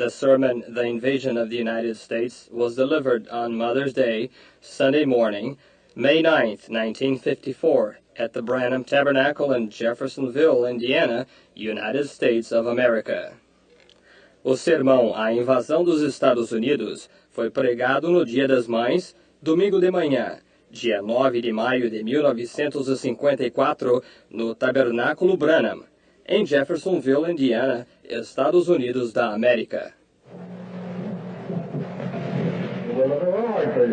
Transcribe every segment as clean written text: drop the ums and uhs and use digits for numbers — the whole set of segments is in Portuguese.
The sermon, The Invasion of the United States, was delivered on Mother's Day, Sunday morning, May 9th, 1954, at the Branham Tabernacle in Jeffersonville, Indiana, United States of America. O sermão A Invasão dos Estados Unidos foi pregado no Dia das Mães, domingo de manhã, dia 9 de maio de 1954, no Tabernáculo Branham, em Jeffersonville, Indiana, Estados Unidos da América. The will of the Lord for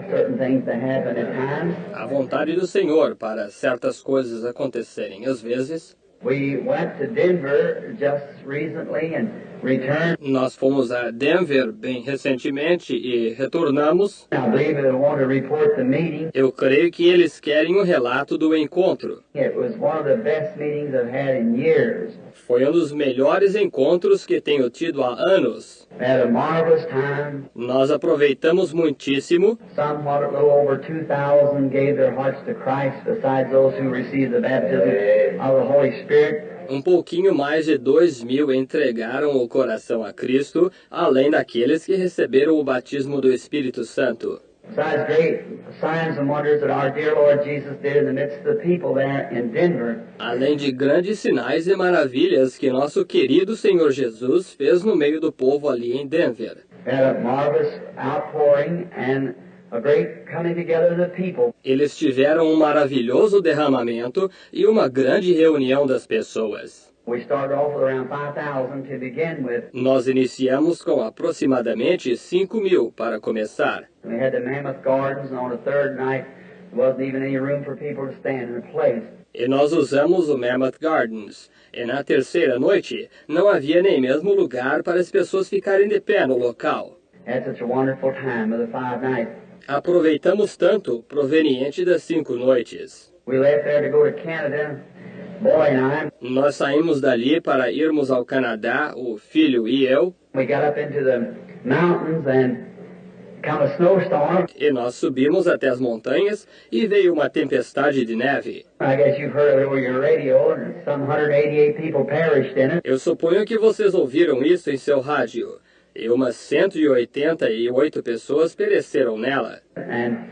certain things to happen at times. A vontade do Senhor para certas coisas acontecerem. Às vezes, We went to Denver just recently and returned. nós fomos a Denver bem recentemente e retornamos. I believe they want to report the meeting. Eu creio que eles querem o relato do encontro. It was one of the best meetings I've had in years. Foi um dos melhores encontros que tenho tido há anos. We had a marvelous time. Nós aproveitamos muitíssimo. Somewhat a little over 2,000 gave their hearts to Christ, besides those who received the baptism of the Holy Spirit. Um pouquinho mais de 2.000 entregaram o coração a Cristo, além daqueles que receberam o batismo do Espírito Santo. Besides great signs and wonders that our dear Lord Jesus did in the midst of the people there in Denver. Além de grandes sinais e maravilhas que nosso querido Senhor Jesus fez no meio do povo ali em Denver. We had a marvelous outpouring and a great coming together of the people. Eles tiveram um maravilhoso derramamento e uma grande reunião das pessoas. We started off with around 5,000 to begin with. Nós iniciamos com aproximadamente 5.000 para começar. We had the Mammoth Gardens, and on the third night, there wasn't even any room for people to stand in a place. E nós usamos o Mammoth Gardens. E na terceira noite, não havia nem mesmo lugar para as pessoas ficarem de pé no local. Had such a wonderful time of the 5 nights. Aproveitamos tanto proveniente das 5 noites. We left there to go to Canada, boy and I. Nós saímos dali para irmos ao Canadá, o filho e eu. We got up into the mountains and come a snowstorm. E nós subimos até as montanhas e veio uma tempestade de neve. I guess you've heard of it over your radio, and some 188 people perished in it. Eu suponho que vocês ouviram isso em seu rádio. E umas 188 pessoas pereceram nela. And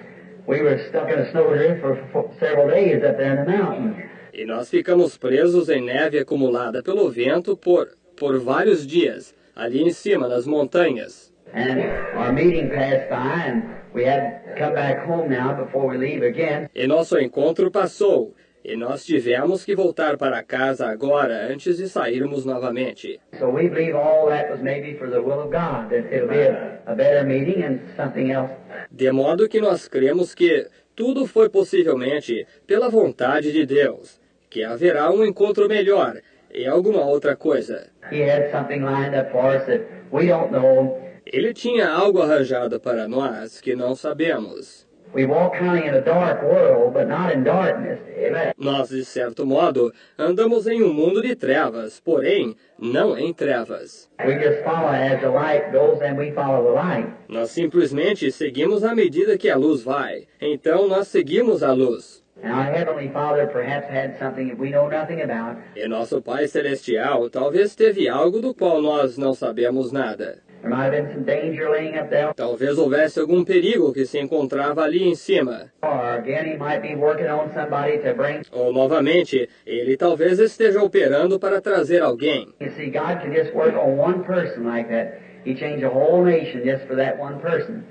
we were stuck in a snowdrift for several days up there in the mountains. E nós ficamos presos em neve acumulada pelo vento por vários dias, ali em cima, nas montanhas. And our meeting passed by, and we had to come back home now before we leave again. E nosso encontro passou, e nós tivemos que voltar para casa agora, antes de sairmos novamente. So we believe all that was maybe for the will of God, that it'll be a better meeting and something else. De modo que nós cremos que tudo foi possivelmente pela vontade de Deus, que haverá um encontro melhor e alguma outra coisa. He had something lined up for us that we don't know. Ele tinha algo arranjado para nós que não sabemos. We walk kind of in a dark world, but not in darkness. Amen. Nós, de certo modo, andamos em um mundo de trevas, porém, não em trevas. We just follow as the light goes, and we follow the light. Nós simplesmente seguimos à medida que a luz vai. Então, nós seguimos a luz. And our Heavenly Father perhaps had something that we know nothing about. E nosso Pai Celestial talvez teve algo do qual nós não sabemos nada. There might have been some danger laying up there. Talvez houvesse algum perigo que se encontrava ali em cima. Or again, He might be working on somebody to bring. Ou, novamente, ele talvez esteja operando para trazer alguém. You see, God can just work on one person like that. He changed a whole nation just for that one person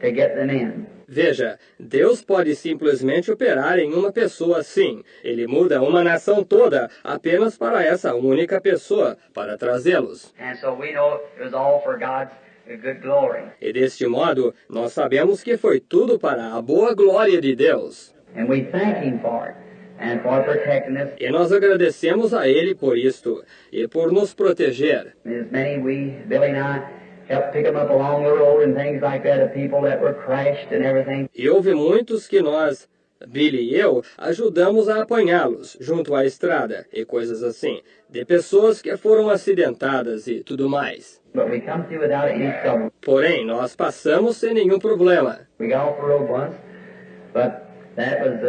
to get them in. Veja, Deus pode simplesmente operar em uma pessoa assim. Ele muda uma nação toda apenas para essa única pessoa, para trazê-los. And so we know it was all for God's good glory. E deste modo, nós sabemos que foi tudo para a boa glória de Deus. And we thank Him for it and for protecting us. E nós agradecemos a Ele por isto e por nos proteger. There's many Billy and I, helped pick them up along the road and things like that, of people that were crashed and everything. E houve muitos que nós, Billy e eu, ajudamos a apanhá-los junto à estrada e coisas assim, de pessoas que foram acidentadas e tudo mais. But we come through without any trouble. Porém, nós passamos sem nenhum problema. We got off the road once, but that was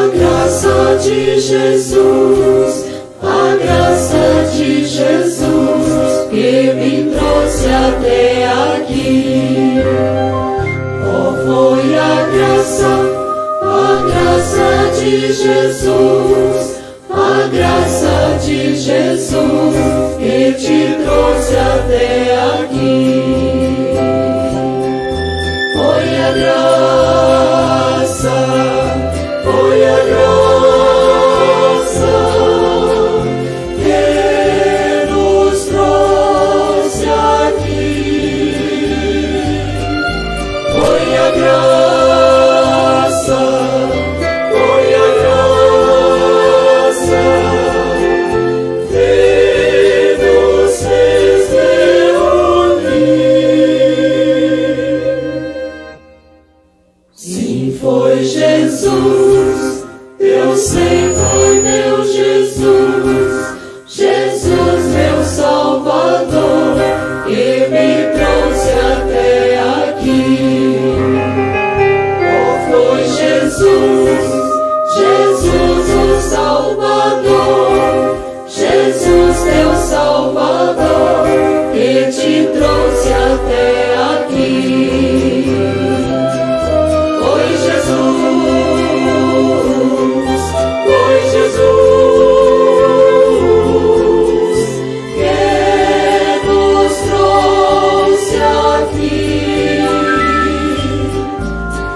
graça de Jesus, a graça de Jesus, que me trouxe até aqui. Oh, foi a graça de Jesus, a graça de Jesus, que te trouxe até aqui. Foi a graça, foi a graça que nos trouxe aqui. Foi a graça, foi a graça que nos fez reunir. Sim, foi Jesus, eu sei, foi meu Jesus, Jesus meu Salvador, que me trouxe até aqui. Oh, foi Jesus, Jesus o Salvador, Jesus teu Salvador, que te trouxe até aqui. Foi Jesus, que nos trouxe aqui.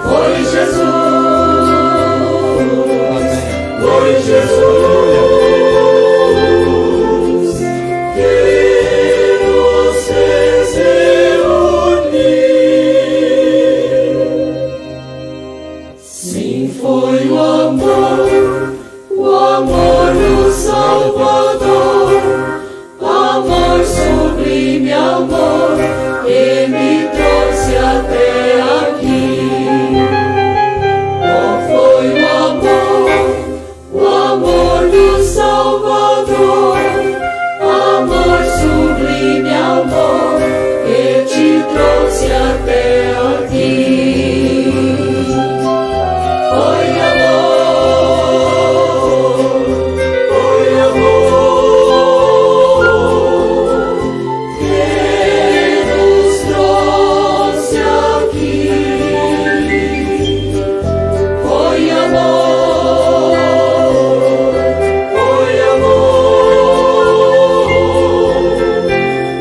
Foi Jesus, que nos fez reunir. Sim, foi o amor do Salvador, amor sublime, amor que me trouxe até aqui. Oh, foi o amor do Salvador, amor sublime, amor que te trouxe até aqui. Foi amor que nos trouxe aqui. Foi amor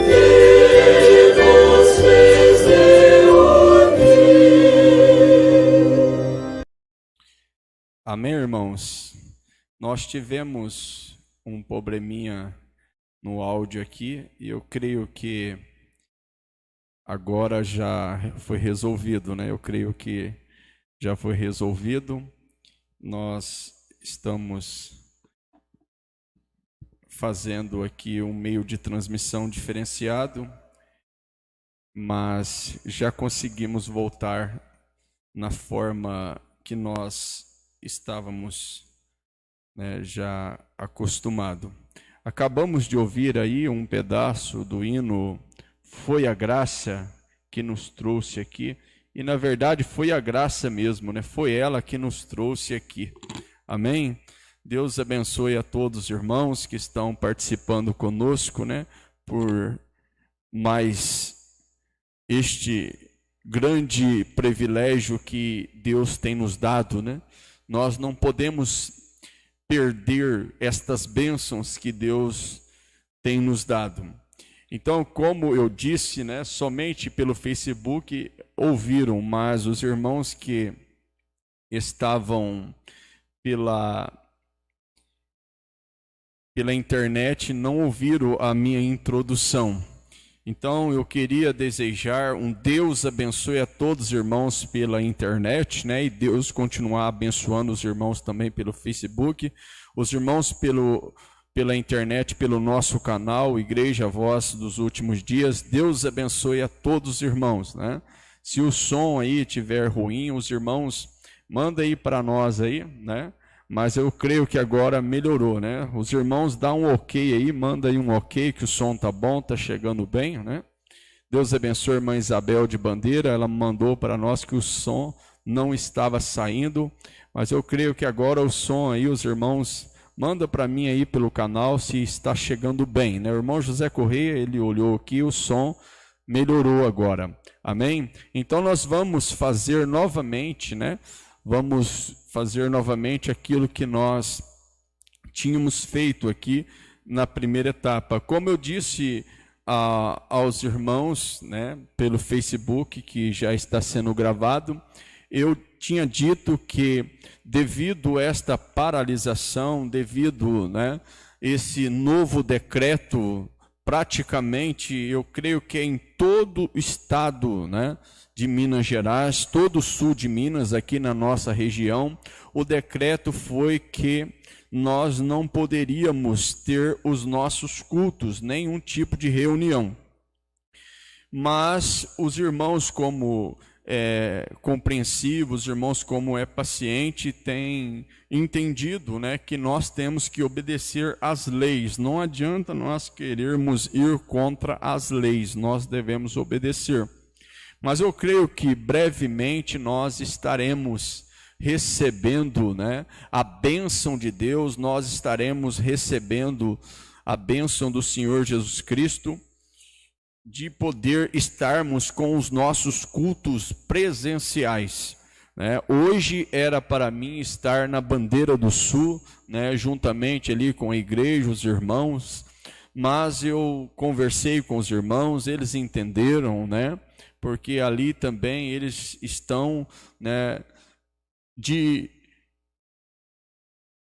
que nos fez reunir. Amém, irmãos? Nós tivemos um probleminha no áudio aqui e eu creio que agora já foi resolvido, né? Eu creio que já foi resolvido. Nós estamos fazendo aqui um meio de transmissão diferenciado, mas já conseguimos voltar na forma que nós estávamos, né, já acostumado. Acabamos de ouvir aí um pedaço do hino Foi a Graça que nos trouxe aqui, e na verdade foi a graça mesmo, né? Foi ela que nos trouxe aqui. Amém? Deus abençoe a todos os irmãos que estão participando conosco, né? Por mais este grande privilégio que Deus tem nos dado, né? Nós não podemos perder estas bênçãos que Deus tem nos dado. Então, como eu disse, né, somente pelo Facebook ouviram, mas os irmãos que estavam pela internet não ouviram a minha introdução. Então, eu queria desejar um Deus abençoe a todos os irmãos pela internet, né? E Deus continuar abençoando os irmãos também pelo Facebook, os irmãos pela internet, pelo nosso canal, Igreja Voz dos Últimos Dias. Deus abençoe a todos os irmãos, né? Se o som aí estiver ruim, os irmãos, manda aí para nós aí, né? Mas eu creio que agora melhorou, né? Os irmãos dão um ok aí, manda aí um ok que o som tá bom, tá chegando bem, né? Deus abençoe a irmã Isabel de Bandeira, ela mandou para nós que o som não estava saindo, mas eu creio que agora o som aí, os irmãos, manda para mim aí pelo canal se está chegando bem, né? O irmão José Correia, ele olhou aqui, o som melhorou agora, amém? Então nós vamos fazer novamente, né? Vamos fazer novamente aquilo que nós tínhamos feito aqui na primeira etapa. Como eu disse aos irmãos, né, pelo Facebook, que já está sendo gravado, eu tinha dito que devido a esta paralisação, devido, né, esse novo decreto, praticamente, eu creio que é em todo o estado, né, de Minas Gerais, todo o sul de Minas, aqui na nossa região, o decreto foi que nós não poderíamos ter os nossos cultos, nenhum tipo de reunião. Mas os irmãos, como compreensivos, os irmãos, como paciente, têm entendido, né, que nós temos que obedecer às leis. Não adianta nós querermos ir contra as leis, nós devemos obedecer. Mas eu creio que brevemente nós estaremos recebendo, né, a bênção de Deus, nós estaremos recebendo a bênção do Senhor Jesus Cristo, de poder estarmos com os nossos cultos presenciais, né? Hoje era para mim estar na Bandeira do Sul, né, juntamente ali com a igreja, os irmãos, mas eu conversei com os irmãos, eles entenderam, né, porque ali também eles estão, né, de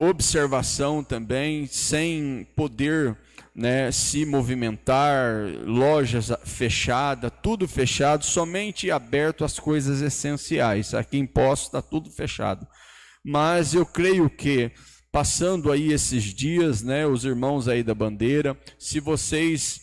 observação também, sem poder, né, se movimentar, lojas fechadas, tudo fechado, somente aberto as coisas essenciais. Aqui em Poços está tudo fechado. Mas eu creio que, passando aí esses dias, né, os irmãos aí da Bandeira, se vocês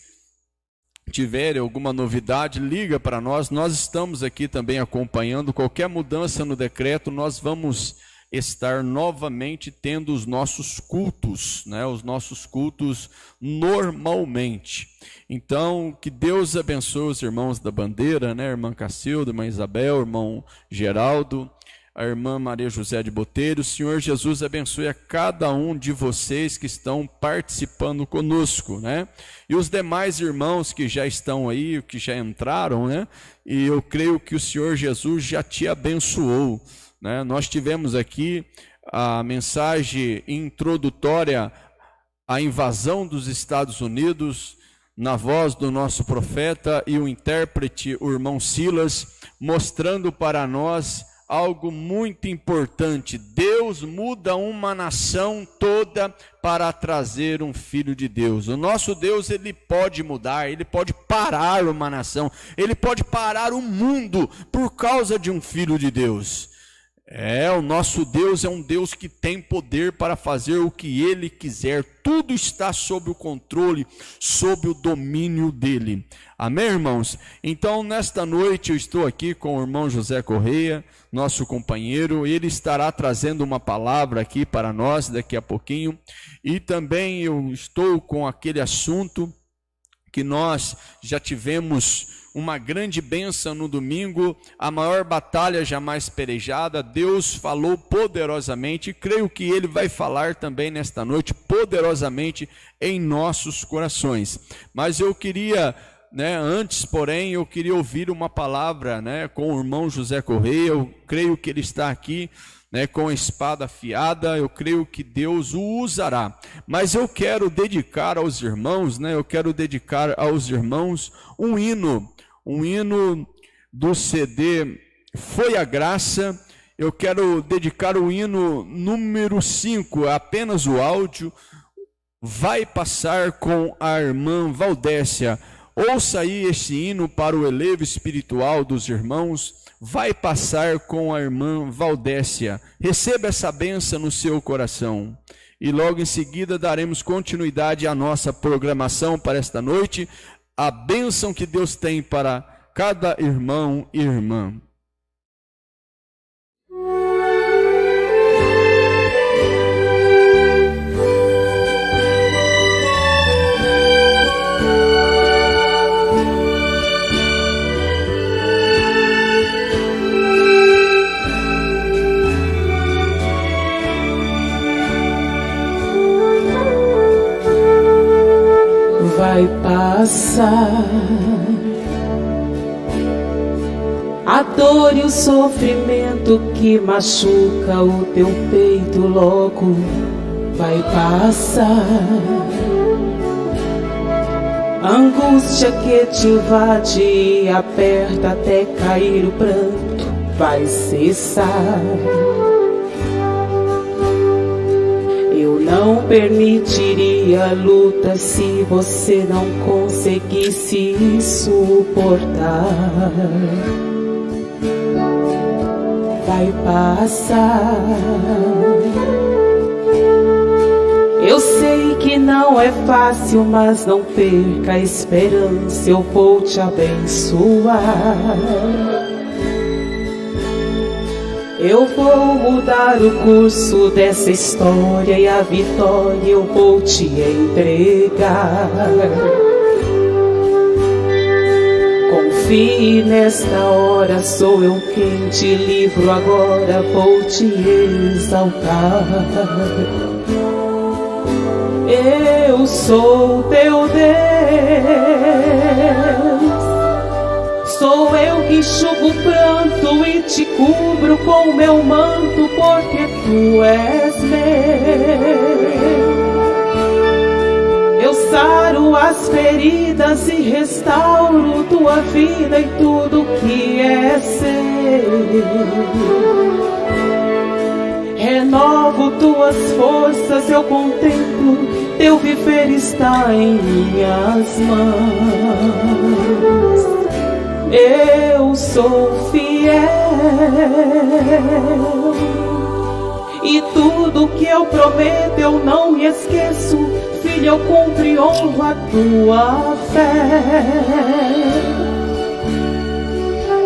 tiverem alguma novidade, liga para nós. Nós estamos aqui também acompanhando qualquer mudança no decreto. Nós vamos estar novamente tendo os nossos cultos, né? Os nossos cultos normalmente. Então, que Deus abençoe os irmãos da Bandeira, né? Irmã Cacilda, irmã Isabel, irmão Geraldo, a irmã Maria José de Botelho. O Senhor Jesus abençoe a cada um de vocês que estão participando conosco, né? E os demais irmãos que já estão aí, que já entraram, né? E eu creio que o Senhor Jesus já te abençoou, né? Nós tivemos aqui a mensagem introdutória à invasão dos Estados Unidos, na voz do nosso profeta e o intérprete, o irmão Silas, mostrando para nós algo muito importante. Deus muda uma nação toda para trazer um filho de Deus. O nosso Deus, ele pode mudar, ele pode parar uma nação, ele pode parar o mundo por causa de um filho de Deus. O nosso Deus é um Deus que tem poder para fazer o que ele quiser. Tudo está sob o controle, sob o domínio dele. Amém, irmãos? Então, nesta noite eu estou aqui com o irmão José Correia, nosso companheiro. Ele estará trazendo uma palavra aqui para nós daqui a pouquinho. E também eu estou com aquele assunto que nós já tivemos uma grande bênção no domingo, a maior batalha jamais pelejada. Deus falou poderosamente, e creio que Ele vai falar também nesta noite poderosamente em nossos corações. Mas eu queria, antes, porém, eu queria ouvir uma palavra, com o irmão José Correia. Eu creio que ele está aqui, com a espada afiada. Eu creio que Deus o usará. Mas eu quero dedicar aos irmãos, um hino do CD Foi a Graça. Eu quero dedicar o hino número 5, apenas o áudio. Vai passar com a irmã Valdécia. Ouça aí este hino para o elevo espiritual dos irmãos. Vai passar com a irmã Valdécia. Receba essa bênção no seu coração. E logo em seguida daremos continuidade à nossa programação para esta noite. A bênção que Deus tem para cada irmão e irmã. passar. A dor e o sofrimento que machuca o teu peito logo vai passar. A angústia que te invade e aperta até cair o pranto vai cessar. Eu não permitiria a luta se você não conseguisse suportar. Vai passar. Eu sei que não é fácil, mas não perca a esperança, eu vou te abençoar. Eu vou mudar o curso dessa história e a vitória eu vou te entregar. Confie nesta hora, sou eu quem te livro agora, vou te exaltar. Eu sou teu Deus, sou eu que enxugo o pranto e te cubro com meu manto, porque tu és meu. Eu saro as feridas e restauro tua vida e tudo que é seu. Renovo tuas forças, eu contemplo, teu viver está em minhas mãos. Eu sou fiel e tudo que eu prometo eu não me esqueço. Filho, eu cumpro e honro a tua fé.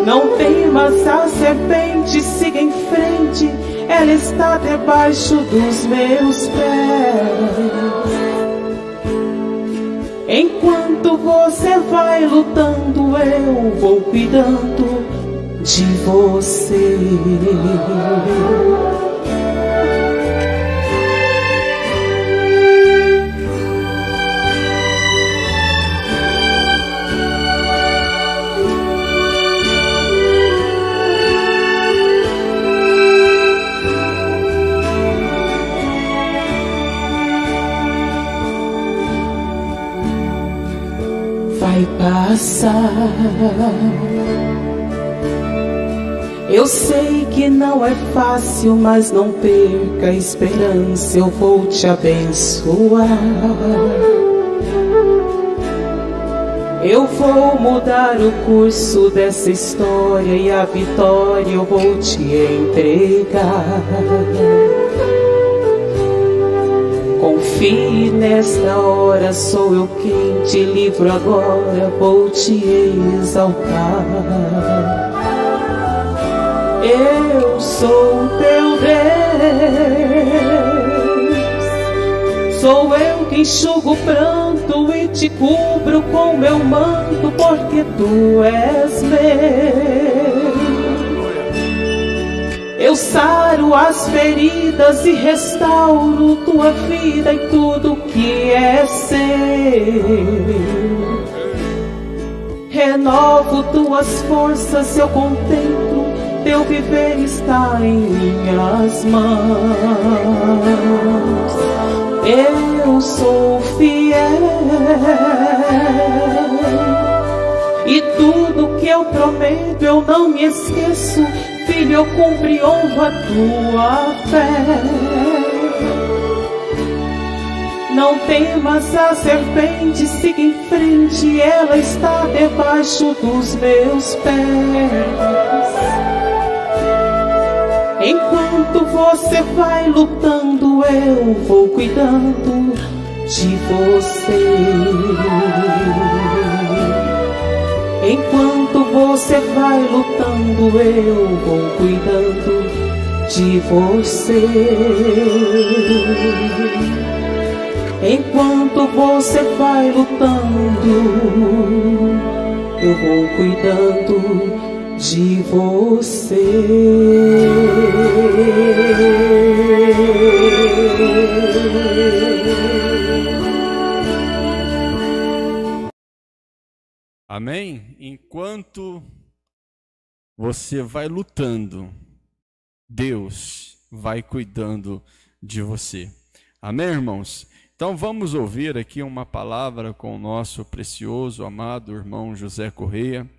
Não temas a serpente, siga em frente, ela está debaixo dos meus pés. Enquanto você vai lutando, eu vou cuidando de você. Vai passar. Eu sei que não é fácil, mas não perca a esperança, eu vou te abençoar. Eu vou mudar o curso dessa história e a vitória eu vou te entregar. Confie nesta hora, sou eu quem te livro agora, vou te exaltar. Eu sou teu Deus, sou eu que enxugo o pranto e te cubro com meu manto, porque tu és meu. Eu saro as feridas e restauro tua vida e tudo que é seu. Renovo tuas forças, eu contemplo, teu viver está em minhas mãos. Eu sou fiel e tudo que eu prometo eu não me esqueço. Filho, eu cumpro e honro a tua fé. Não temas a serpente, siga em frente, ela está debaixo dos meus pés. Enquanto você vai lutando, eu vou cuidando de você. Enquanto você vai lutando, eu vou cuidando de você. Enquanto você vai lutando, eu vou cuidando de você. Amém? Enquanto você vai lutando, Deus vai cuidando de você. Amém, irmãos? Então vamos ouvir aqui uma palavra com o nosso precioso, amado irmão José Correia,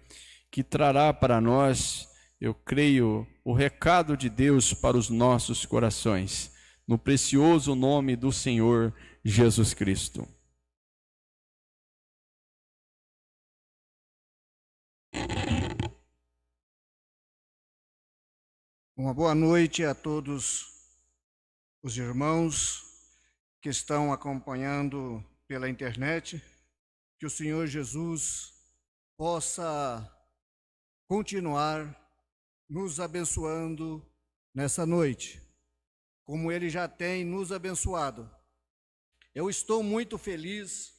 que trará para nós, eu creio, o recado de Deus para os nossos corações, no precioso nome do Senhor Jesus Cristo. Uma boa noite a todos os irmãos que estão acompanhando pela internet. Que o Senhor Jesus possa continuar nos abençoando nessa noite, como Ele já tem nos abençoado. Eu estou muito feliz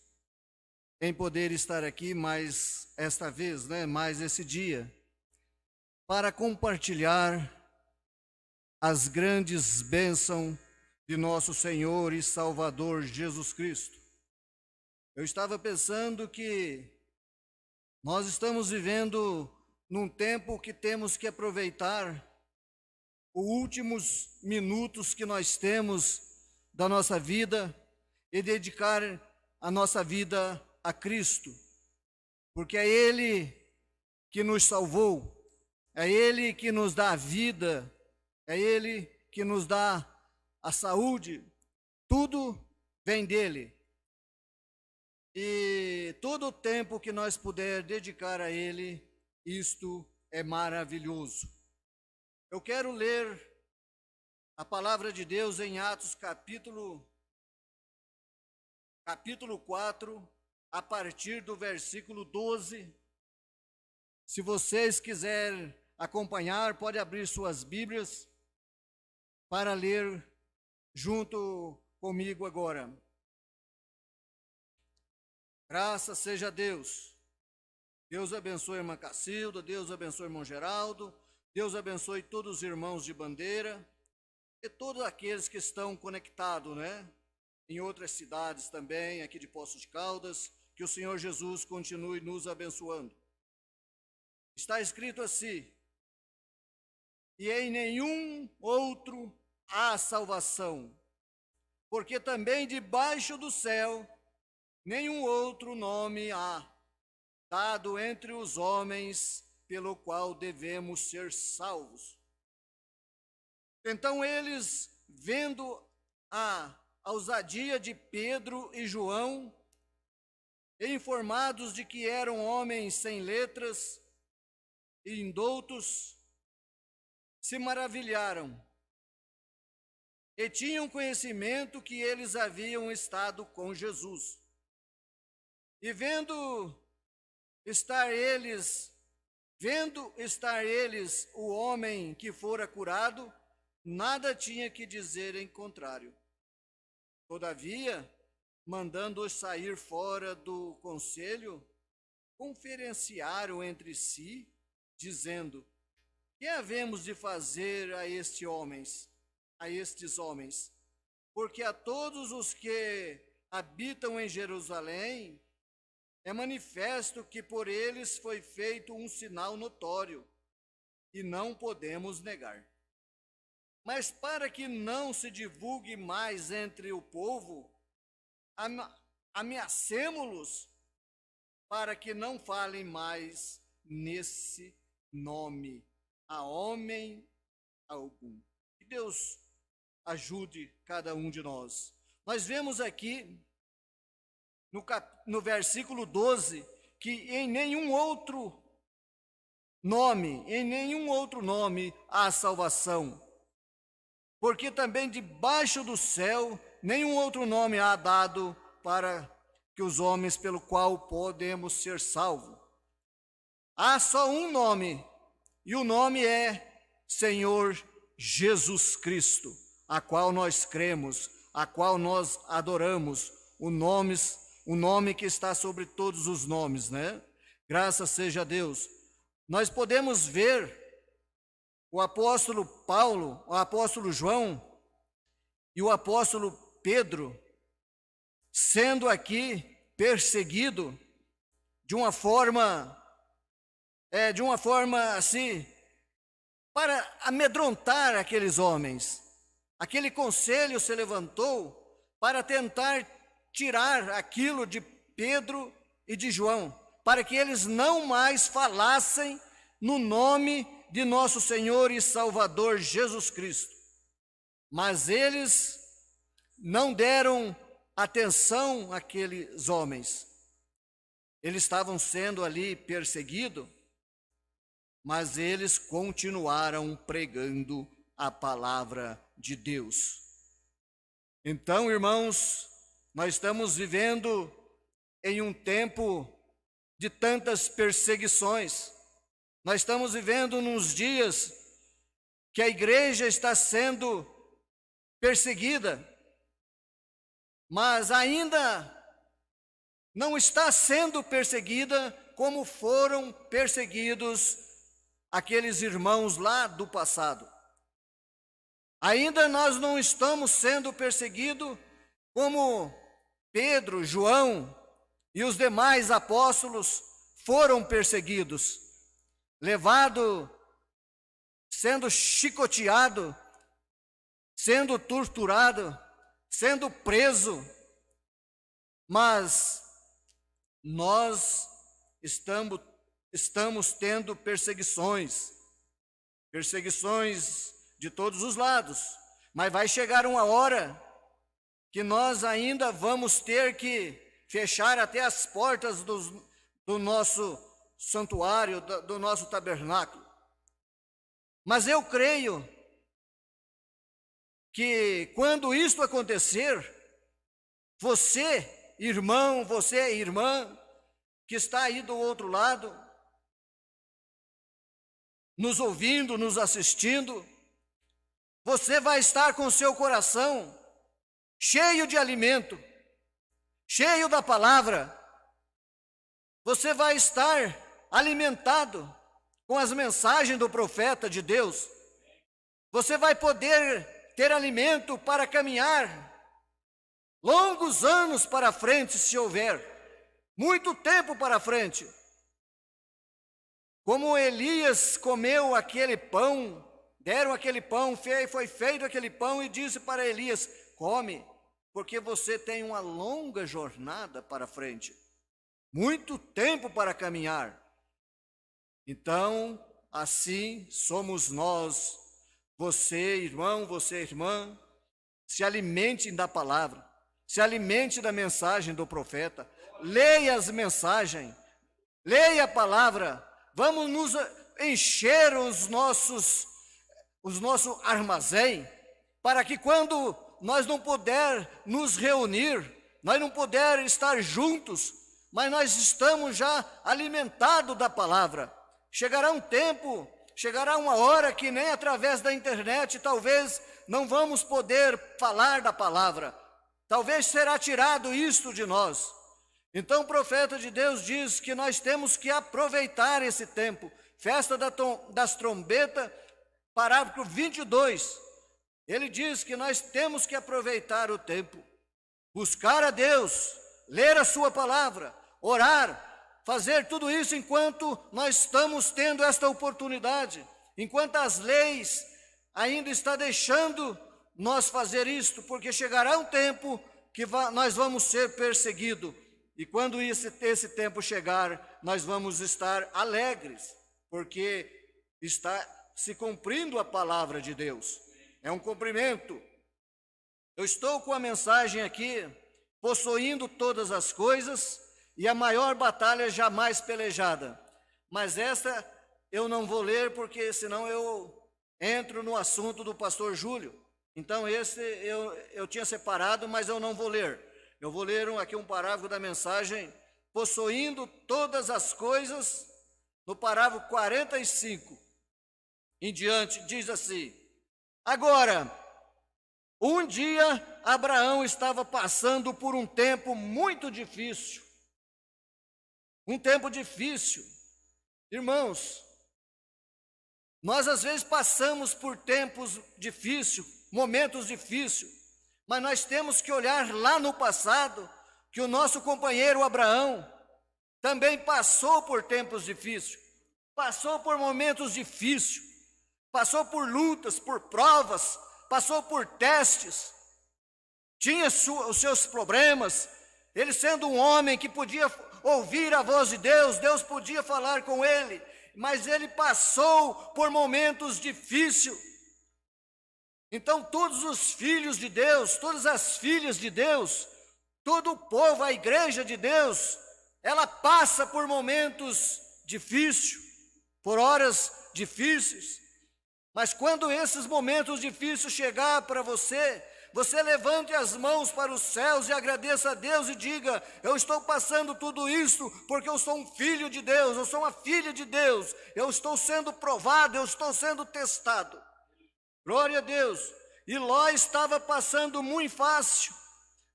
em poder estar aqui mais esta vez, mais esse dia, para compartilhar as grandes bênçãos de nosso Senhor e Salvador Jesus Cristo. Eu estava pensando que nós estamos vivendo num tempo que temos que aproveitar os últimos minutos que nós temos da nossa vida e dedicar a nossa vida a Cristo, porque é Ele que nos salvou, é Ele que nos dá a vida, é Ele que nos dá a saúde, tudo vem dEle. E todo o tempo que nós puder dedicar a Ele, isto é maravilhoso. Eu quero ler a palavra de Deus em Atos capítulo 4, a partir do versículo 12. Se vocês quiserem acompanhar, pode abrir suas Bíblias para ler junto comigo agora. Graças seja a Deus. Deus abençoe a irmã Cacilda, Deus abençoe o irmão Geraldo, Deus abençoe todos os irmãos de Bandeira e todos aqueles que estão conectados, em outras cidades também, aqui de Poços de Caldas, que o Senhor Jesus continue nos abençoando. Está escrito assim: e em nenhum outro há salvação, porque também debaixo do céu nenhum outro nome há dado entre os homens pelo qual devemos ser salvos. Então eles, vendo a ousadia de Pedro e João, e informados de que eram homens sem letras e indoutos, se maravilharam e tinham conhecimento que eles haviam estado com Jesus. E vendo estar eles o homem que fora curado, nada tinha que dizer em contrário. Todavia, mandando-os sair fora do conselho, conferenciaram entre si, dizendo: que havemos de fazer a estes homens? Porque a todos os que habitam em Jerusalém é manifesto que por eles foi feito um sinal notório, e não podemos negar. Mas para que não se divulgue mais entre o povo, ameacemo-los para que não falem mais nesse nome a homem algum. Que Deus ajude cada um de nós. Nós vemos aqui no versículo 12 que em nenhum outro nome há salvação, porque também debaixo do céu nenhum outro nome há dado para que os homens pelo qual podemos ser salvos. Há só um nome, e o nome é Senhor Jesus Cristo, a qual nós cremos, a qual nós adoramos, o nome que está sobre todos os nomes, Graças seja a Deus. Nós podemos ver o apóstolo Paulo, o apóstolo João e o apóstolo Pedro sendo aqui perseguido de uma forma assim, para amedrontar aqueles homens. Aquele conselho se levantou para tentar tirar aquilo de Pedro e de João, para que eles não mais falassem no nome de nosso Senhor e Salvador Jesus Cristo. Mas eles não deram atenção àqueles homens. Eles estavam sendo ali perseguidos, mas eles continuaram pregando a palavra de Deus. Então, irmãos, nós estamos vivendo em um tempo de tantas perseguições. Nós estamos vivendo nos dias que a igreja está sendo perseguida, mas ainda não está sendo perseguida como foram perseguidos aqueles irmãos lá do passado. Ainda nós não estamos sendo perseguidos como Pedro, João e os demais apóstolos foram perseguidos, sendo chicoteado, sendo torturado, sendo preso. Mas nós estamos tendo perseguições de todos os lados, mas vai chegar uma hora que nós ainda vamos ter que fechar até as portas do nosso santuário, do nosso tabernáculo. Mas eu creio que quando isto acontecer, você, irmão, você, irmã, que está aí do outro lado, nos ouvindo, nos assistindo, você vai estar com seu coração cheio de alimento, cheio da palavra. Você vai estar alimentado com as mensagens do profeta de Deus. Você vai poder ter alimento para caminhar longos anos para frente, se houver, muito tempo para frente. Como Elias comeu aquele pão, deram aquele pão, foi feito aquele pão e disse para Elias: come, porque você tem uma longa jornada para frente, muito tempo para caminhar. Então, assim somos nós, você, irmão, você, irmã, se alimente da palavra, se alimente da mensagem do profeta, leia as mensagens, leia a palavra, vamos nos encher os nossos armazém, para que quando nós não puder nos reunir, nós não puder estar juntos, mas nós estamos já alimentados da palavra. Chegará um tempo, chegará uma hora que nem através da internet talvez não vamos poder falar da palavra. Talvez será tirado isto de nós. Então o profeta de Deus diz que nós temos que aproveitar esse tempo. Festa das trombetas, parágrafo 22. Ele diz que nós temos que aproveitar o tempo, buscar a Deus, ler a sua palavra, orar, fazer tudo isso enquanto nós estamos tendo esta oportunidade, enquanto as leis ainda estão deixando nós fazer isto, porque chegará um tempo que nós vamos ser perseguidos, e quando esse tempo chegar, nós vamos estar alegres, porque está se cumprindo a palavra de Deus, é um cumprimento. Eu estou com a mensagem aqui, possuindo todas as coisas, e a maior batalha jamais pelejada. Mas esta eu não vou ler, porque senão eu entro no assunto do pastor Júlio. Então esse eu tinha separado, mas eu não vou ler. Eu vou ler aqui um parágrafo da mensagem, possuindo todas as coisas, no parágrafo 45 em diante, diz assim: agora, um dia Abraão estava passando por um tempo muito difícil. Um tempo difícil. Irmãos, nós às vezes passamos por tempos difíceis, momentos difíceis, mas nós temos que olhar lá no passado, que o nosso companheiro Abraão, também passou por tempos difíceis, passou por momentos difíceis, passou por lutas, por provas, passou por testes, tinha os seus problemas. Ele sendo um homem que podia ouvir a voz de Deus, Deus podia falar com ele, mas ele passou por momentos difíceis. Então todos os filhos de Deus, todas as filhas de Deus, todo o povo, a igreja de Deus, ela passa por momentos difíceis, por horas difíceis. Mas quando esses momentos difíceis chegar para você, você levante as mãos para os céus e agradeça a Deus e diga: eu estou passando tudo isso porque eu sou um filho de Deus, eu sou uma filha de Deus, eu estou sendo provado, eu estou sendo testado. Glória a Deus. E Ló estava passando muito fácil,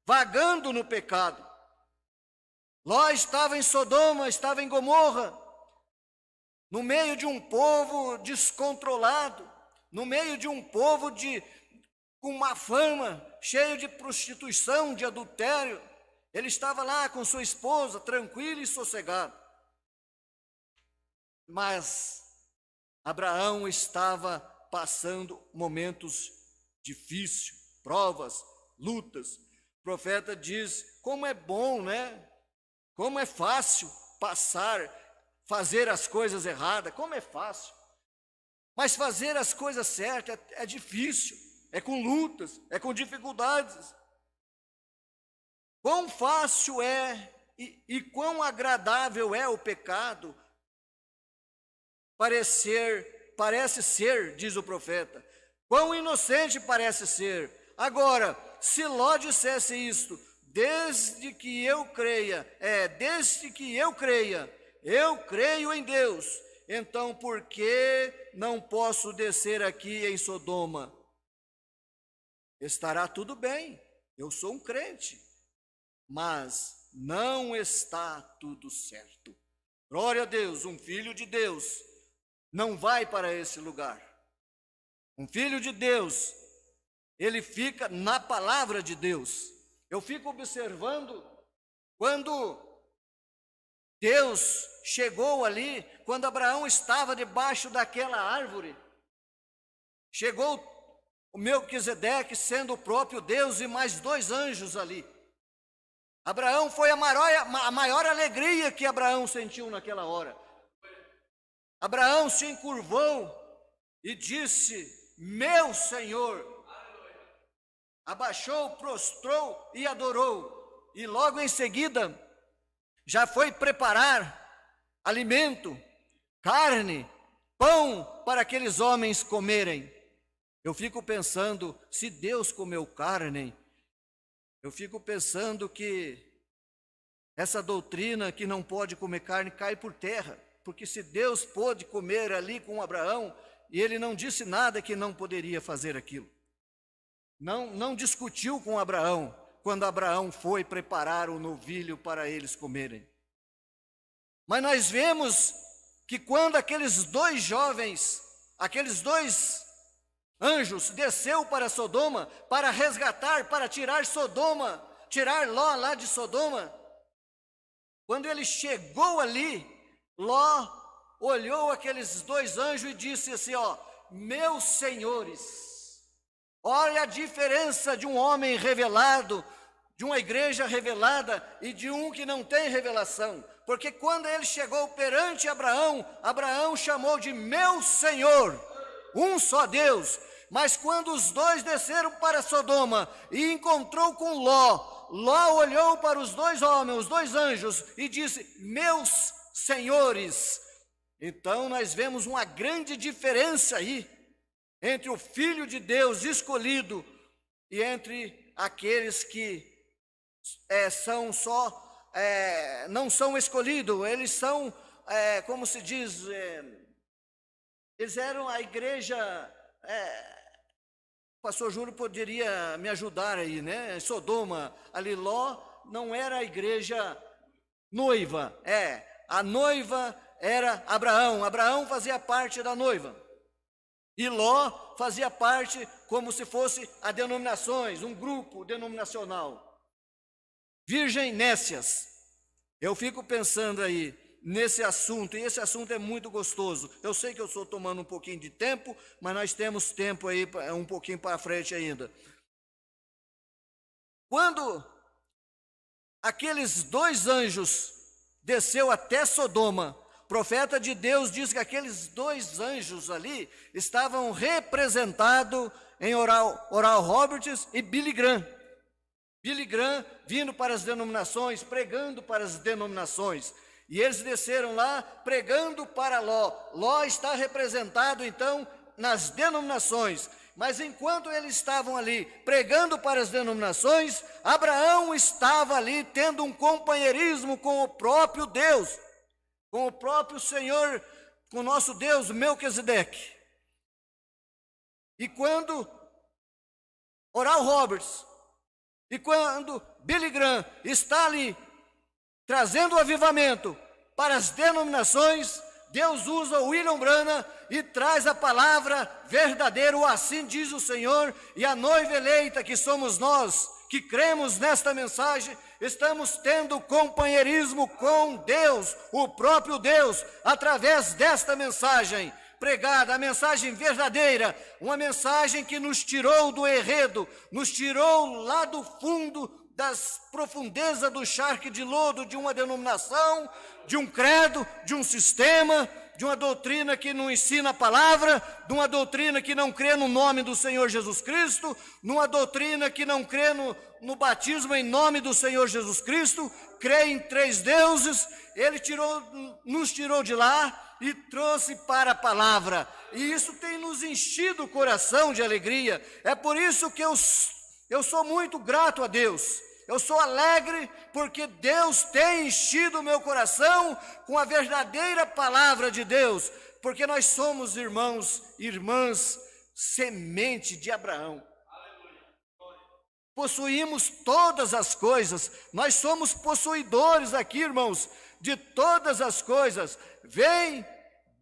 vagando no pecado. Ló estava em Sodoma, estava em Gomorra, no meio de um povo descontrolado, no meio de um povo com má fama, cheio de prostituição, de adultério. Ele estava lá com sua esposa, tranquilo e sossegado. Mas Abraão estava passando momentos difíceis, provas, lutas. O profeta diz: como é bom, né? Como é fácil fazer as coisas erradas, como é fácil. Mas fazer as coisas certas é difícil, é com lutas, é com dificuldades. Quão fácil é e quão agradável é o pecado, parece ser, diz o profeta. Quão inocente parece ser. Agora, se Ló dissesse isto: desde que eu creia, eu creio em Deus, então por que não posso descer aqui em Sodoma? Estará tudo bem, eu sou um crente, mas não está tudo certo. Glória a Deus, um filho de Deus não vai para esse lugar. Um filho de Deus, ele fica na palavra de Deus. Eu fico observando quando Deus chegou ali, quando Abraão estava debaixo daquela árvore, chegou o Melquisedeque sendo o próprio Deus e mais 2 anjos ali. Abraão foi a maior alegria que Abraão sentiu naquela hora. Abraão se encurvou e disse: meu Senhor. Abaixou, prostrou e adorou. E logo em seguida já foi preparar alimento, carne, pão para aqueles homens comerem. Eu fico pensando, se Deus comeu carne, eu fico pensando que essa doutrina que não pode comer carne cai por terra, porque se Deus pôde comer ali com Abraão, e ele não disse nada que não poderia fazer aquilo. Não discutiu com Abraão, quando Abraão foi preparar o novilho para eles comerem. Mas nós vemos que quando aqueles 2 jovens, aqueles 2 anjos desceu para Sodoma, para resgatar, para tirar Ló lá de Sodoma, quando ele chegou ali, Ló olhou aqueles 2 anjos e disse assim: ó, meus senhores. Olha a diferença de um homem revelado, de uma igreja revelada e de um que não tem revelação. Porque quando ele chegou perante Abraão, Abraão chamou de meu Senhor, um só Deus. Mas quando os 2 desceram para Sodoma e encontrou com Ló, Ló olhou para os 2 homens, os 2 anjos, e disse: meus senhores. Então nós vemos uma grande diferença aí entre o Filho de Deus escolhido e entre aqueles que não são escolhidos. Eles são, como se diz, eles eram a igreja. O pastor Júlio poderia me ajudar aí, né? Sodoma, ali Ló não era a igreja noiva, a noiva era Abraão. Abraão fazia parte da noiva. E Ló fazia parte como se fosse a denominações, um grupo denominacional. Virgem Nécias. Eu fico pensando aí nesse assunto, e esse assunto é muito gostoso. Eu sei que eu estou tomando um pouquinho de tempo, mas nós temos tempo aí um pouquinho para frente ainda. Quando aqueles 2 anjos desceu até Sodoma, o profeta de Deus diz que aqueles 2 anjos ali estavam representados em Oral Roberts e Billy Graham. Billy Graham vindo para as denominações, pregando para as denominações. E eles desceram lá pregando para Ló. Ló está representado então nas denominações. Mas enquanto eles estavam ali pregando para as denominações, Abraão estava ali tendo um companheirismo com o próprio Deus, com o próprio Senhor, com o nosso Deus, Melquisedeque. E quando Oral Roberts e quando Billy Graham está ali trazendo o avivamento para as denominações, Deus usa o William Branham e traz a palavra verdadeira, assim diz o Senhor, e a noiva eleita que somos nós, que cremos nesta mensagem, estamos tendo companheirismo com Deus, o próprio Deus, através desta mensagem pregada, a mensagem verdadeira, uma mensagem que nos tirou do enredo, nos tirou lá do fundo das profundezas do charque de lodo de uma denominação, de um credo, de um sistema, de uma doutrina que não ensina a palavra, de uma doutrina que não crê no nome do Senhor Jesus Cristo, numa doutrina que não crê no batismo em nome do Senhor Jesus Cristo, crê em 3 deuses. Ele nos tirou de lá e trouxe para a palavra, e isso tem nos enchido o coração de alegria. É por isso que eu sou muito grato a Deus. Eu sou alegre porque Deus tem enchido o meu coração com a verdadeira palavra de Deus, porque nós somos irmãos e irmãs, semente de Abraão. Possuímos todas as coisas, nós somos possuidores aqui, irmãos, de todas as coisas. Vem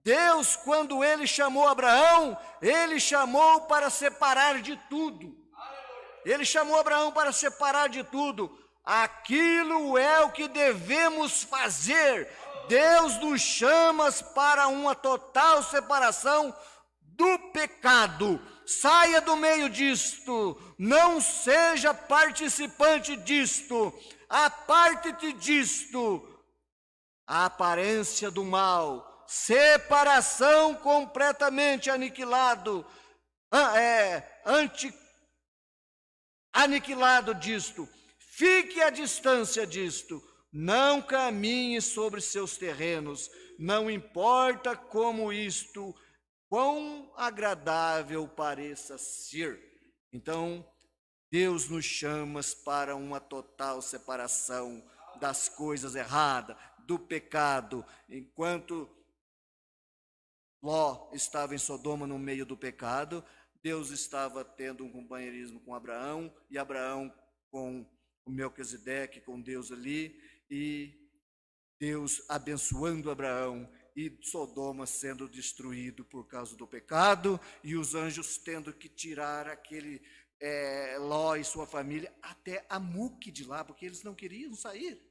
Deus, quando Ele chamou Abraão, Ele chamou para separar de tudo. Ele chamou Abraão para separar de tudo. Aquilo é o que devemos fazer. Deus nos chama para uma total separação do pecado. Saia do meio disto, não seja participante disto, aparte-te disto. A aparência do mal, separação completamente aniquilado disto, fique à distância disto, não caminhe sobre seus terrenos, não importa como isto, quão agradável pareça ser. Então, Deus nos chama para uma total separação das coisas erradas, do pecado. Enquanto Ló estava em Sodoma no meio do pecado, Deus estava tendo um companheirismo com Abraão, e Abraão com o Melquisedeque, com Deus ali, e Deus abençoando Abraão, e Sodoma sendo destruído por causa do pecado, e os anjos tendo que tirar aquele Ló e sua família até Amuque de lá, porque eles não queriam sair.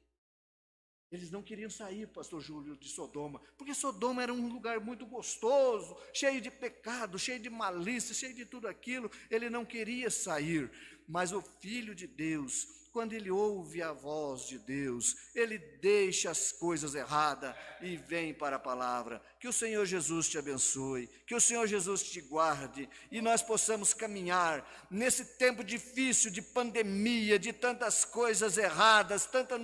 Eles não queriam sair, pastor Júlio, de Sodoma, porque Sodoma era um lugar muito gostoso, cheio de pecado, cheio de malícia, cheio de tudo aquilo. Ele não queria sair, mas o Filho de Deus, quando ele ouve a voz de Deus, ele deixa as coisas erradas e vem para a palavra. Que o Senhor Jesus te abençoe, que o Senhor Jesus te guarde, e nós possamos caminhar nesse tempo difícil de pandemia, de tantas coisas erradas, tantas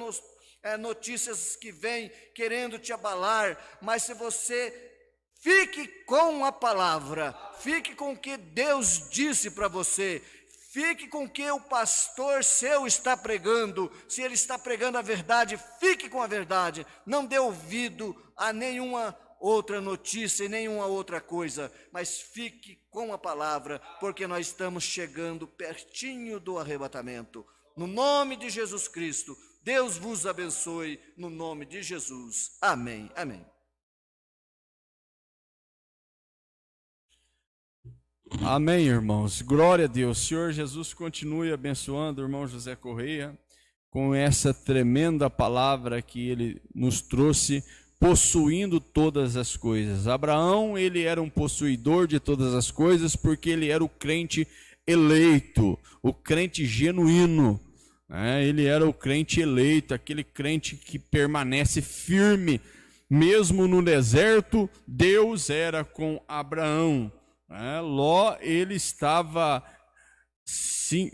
notícias que vêm querendo te abalar, mas se você fique com a palavra, fique com o que Deus disse para você, fique com o que o pastor seu está pregando. Se ele está pregando a verdade, fique com a verdade, não dê ouvido a nenhuma outra notícia e nenhuma outra coisa, mas fique com a palavra, porque nós estamos chegando pertinho do arrebatamento. No nome de Jesus Cristo, Deus vos abençoe, no nome de Jesus. Amém, amém. Amém, irmãos. Glória a Deus. Senhor Jesus continue abençoando o irmão José Correia, com essa tremenda palavra que ele nos trouxe, possuindo todas as coisas. Abraão, ele era um possuidor de todas as coisas porque ele era o crente eleito, o crente genuíno. Ele era o crente eleito, aquele crente que permanece firme. Mesmo no deserto, Deus era com Abraão. Ló, ele estava se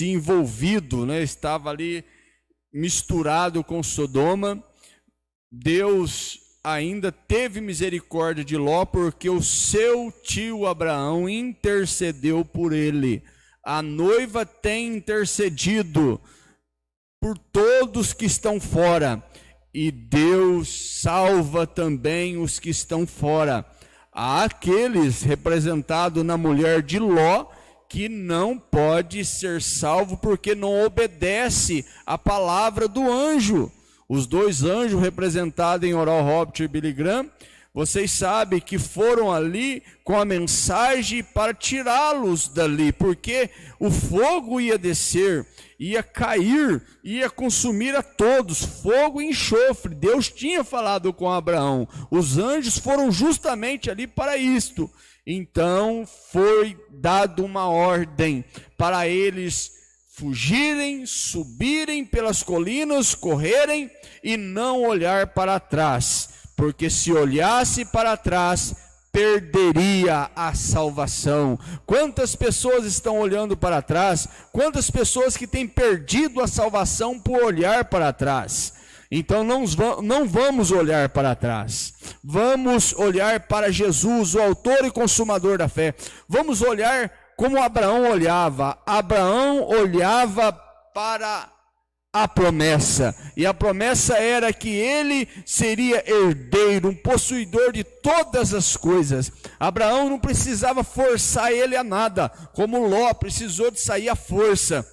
envolvido, estava ali misturado com Sodoma. Deus ainda teve misericórdia de Ló, porque o seu tio Abraão intercedeu por ele. A noiva tem intercedido por todos que estão fora, e Deus salva também os que estão fora. Há aqueles representados na mulher de Ló que não pode ser salvo porque não obedece à palavra do anjo. Os dois anjos representados em Oral Roberts e Billy Graham, vocês sabem que foram ali com a mensagem para tirá-los dali, porque o fogo ia descer, ia cair, ia consumir a todos, fogo e enxofre. Deus tinha falado com Abraão, os anjos foram justamente ali para isto. Então foi dado uma ordem para eles fugirem, subirem pelas colinas, correrem e não olhar para trás, porque se olhasse para trás, perderia a salvação. Quantas pessoas estão olhando para trás? Quantas pessoas que têm perdido a salvação por olhar para trás? Então não vamos olhar para trás, vamos olhar para Jesus, o autor e consumador da fé. Vamos olhar como Abraão olhava. Abraão olhava para a promessa, e a promessa era que ele seria herdeiro, um possuidor de todas as coisas. Abraão não precisava forçar ele a nada, como Ló precisou de sair à força.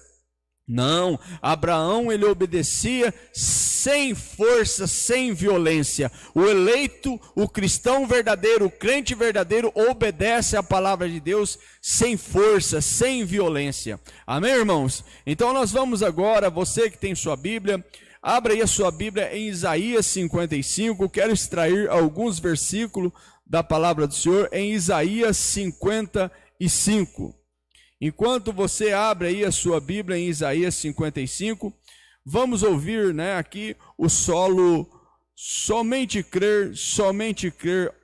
Não, Abraão ele obedecia sem força, sem violência. O eleito, o cristão verdadeiro, o crente verdadeiro obedece à palavra de Deus sem força, sem violência. Amém, irmãos? Então nós vamos agora, você que tem sua Bíblia, abra aí a sua Bíblia em Isaías 55. Quero extrair alguns versículos da palavra do Senhor em Isaías 55. Enquanto você abre aí a sua Bíblia em Isaías 55, vamos ouvir, aqui o solo somente crer,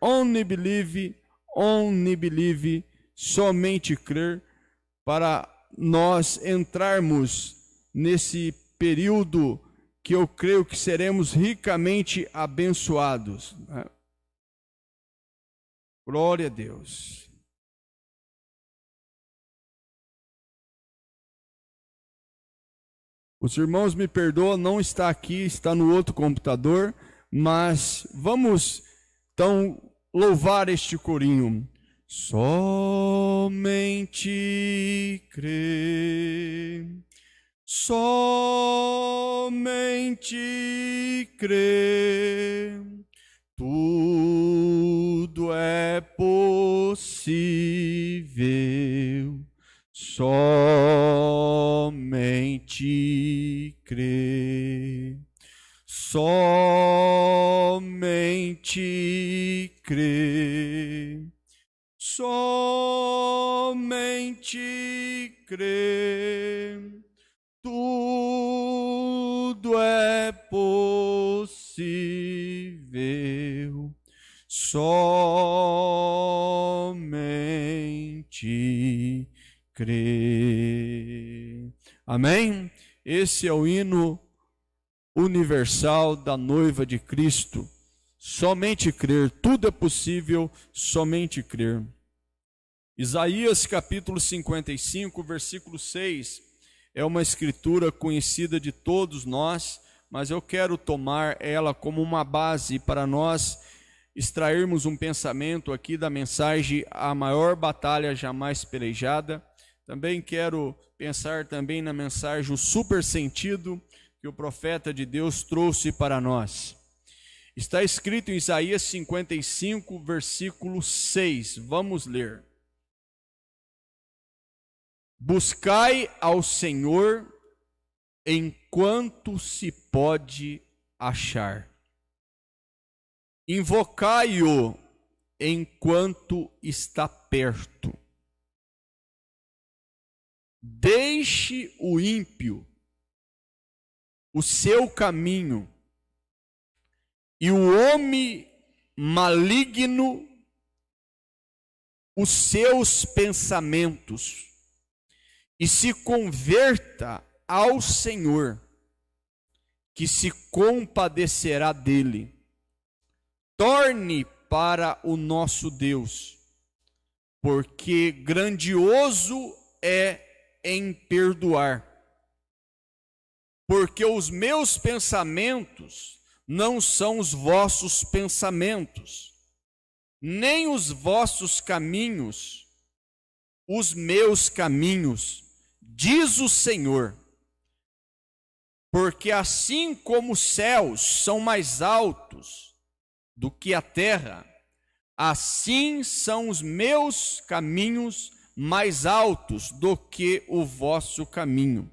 only believe, somente crer, para nós entrarmos nesse período que eu creio que seremos ricamente abençoados. Glória a Deus. Os irmãos me perdoam, não está aqui, está no outro computador, mas vamos então louvar este corinho. Somente crer, somente crer, tudo é possível. Somente crer, somente crer, somente crer, tudo é possível. Somente crer. Amém? Esse é o hino universal da noiva de Cristo. Somente crer, tudo é possível, somente crer. Isaías capítulo 55, versículo 6, é uma escritura conhecida de todos nós, mas eu quero tomar ela como uma base para nós extrairmos um pensamento aqui da mensagem A Maior Batalha Jamais Pelejada. Também quero pensar também na mensagem O Super Sentido que o profeta de Deus trouxe para nós. Está escrito em Isaías 55, versículo 6. Vamos ler. Buscai ao Senhor enquanto se pode achar. Invocai-o enquanto está perto. Deixe o ímpio o seu caminho e o homem maligno os seus pensamentos, e se converta ao Senhor, que se compadecerá dele. Torne para o nosso Deus, porque grandioso é em perdoar. Porque os meus pensamentos não são os vossos pensamentos, nem os vossos caminhos, os meus caminhos, diz o Senhor. Porque assim como os céus são mais altos do que a terra, assim são os meus caminhos mais altos do que o vosso caminho,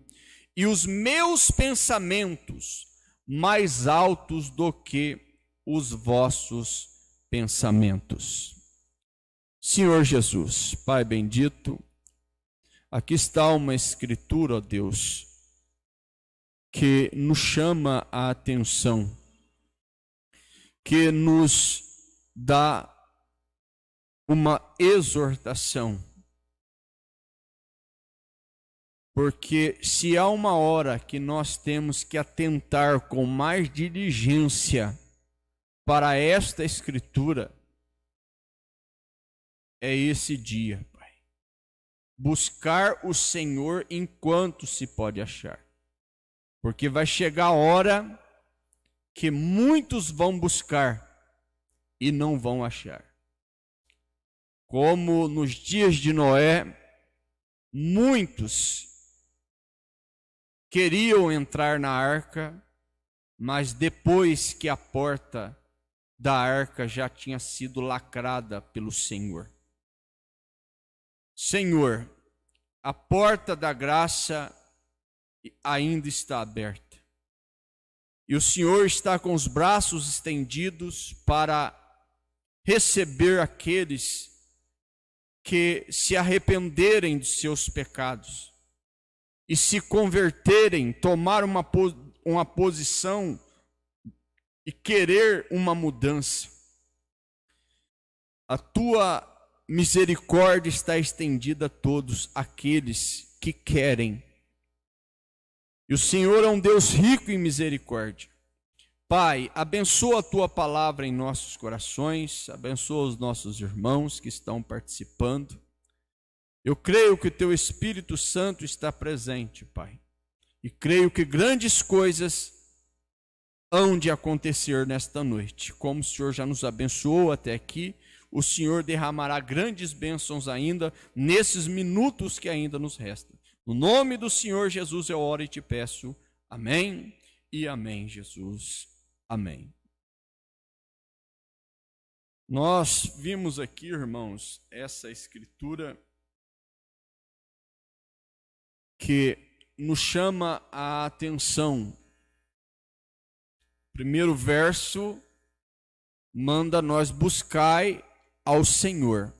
e os meus pensamentos mais altos do que os vossos pensamentos. Senhor Jesus, Pai bendito, aqui está uma escritura, ó Deus, que nos chama a atenção, que nos dá uma exortação. Porque se há uma hora que nós temos que atentar com mais diligência para esta escritura, é esse dia, Pai. Buscar o Senhor enquanto se pode achar. Porque vai chegar a hora que muitos vão buscar e não vão achar. Como nos dias de Noé, muitos queriam entrar na arca, mas depois que a porta da arca já tinha sido lacrada pelo Senhor. Senhor, a porta da graça ainda está aberta. E o Senhor está com os braços estendidos para receber aqueles que se arrependerem dos seus pecados e se converterem, tomar uma posição e querer uma mudança. A tua misericórdia está estendida a todos aqueles que querem. E o Senhor é um Deus rico em misericórdia. Pai, abençoa a tua palavra em nossos corações, abençoa os nossos irmãos que estão participando. Eu creio que o teu Espírito Santo está presente, Pai. E creio que grandes coisas hão de acontecer nesta noite. Como o Senhor já nos abençoou até aqui, o Senhor derramará grandes bênçãos ainda nesses minutos que ainda nos restam. No nome do Senhor Jesus eu oro e te peço. Amém e amém, Jesus. Amém. Nós vimos aqui, irmãos, essa escritura que nos chama a atenção. Primeiro verso manda nós buscai ao Senhor.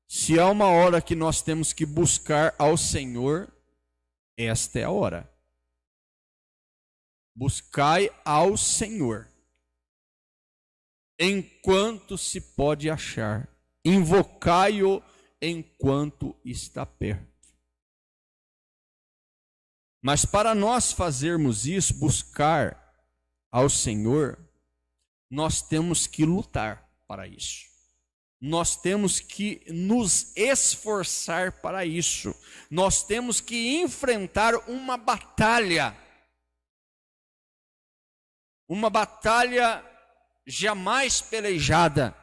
Se há uma hora que nós temos que buscar ao Senhor, esta é a hora. Buscai ao Senhor, enquanto se pode achar. Invocai-o enquanto está perto. Mas para nós fazermos isso, buscar ao Senhor, nós temos que lutar para isso. Nós temos que nos esforçar para isso. Nós temos que enfrentar uma batalha. Uma batalha jamais pelejada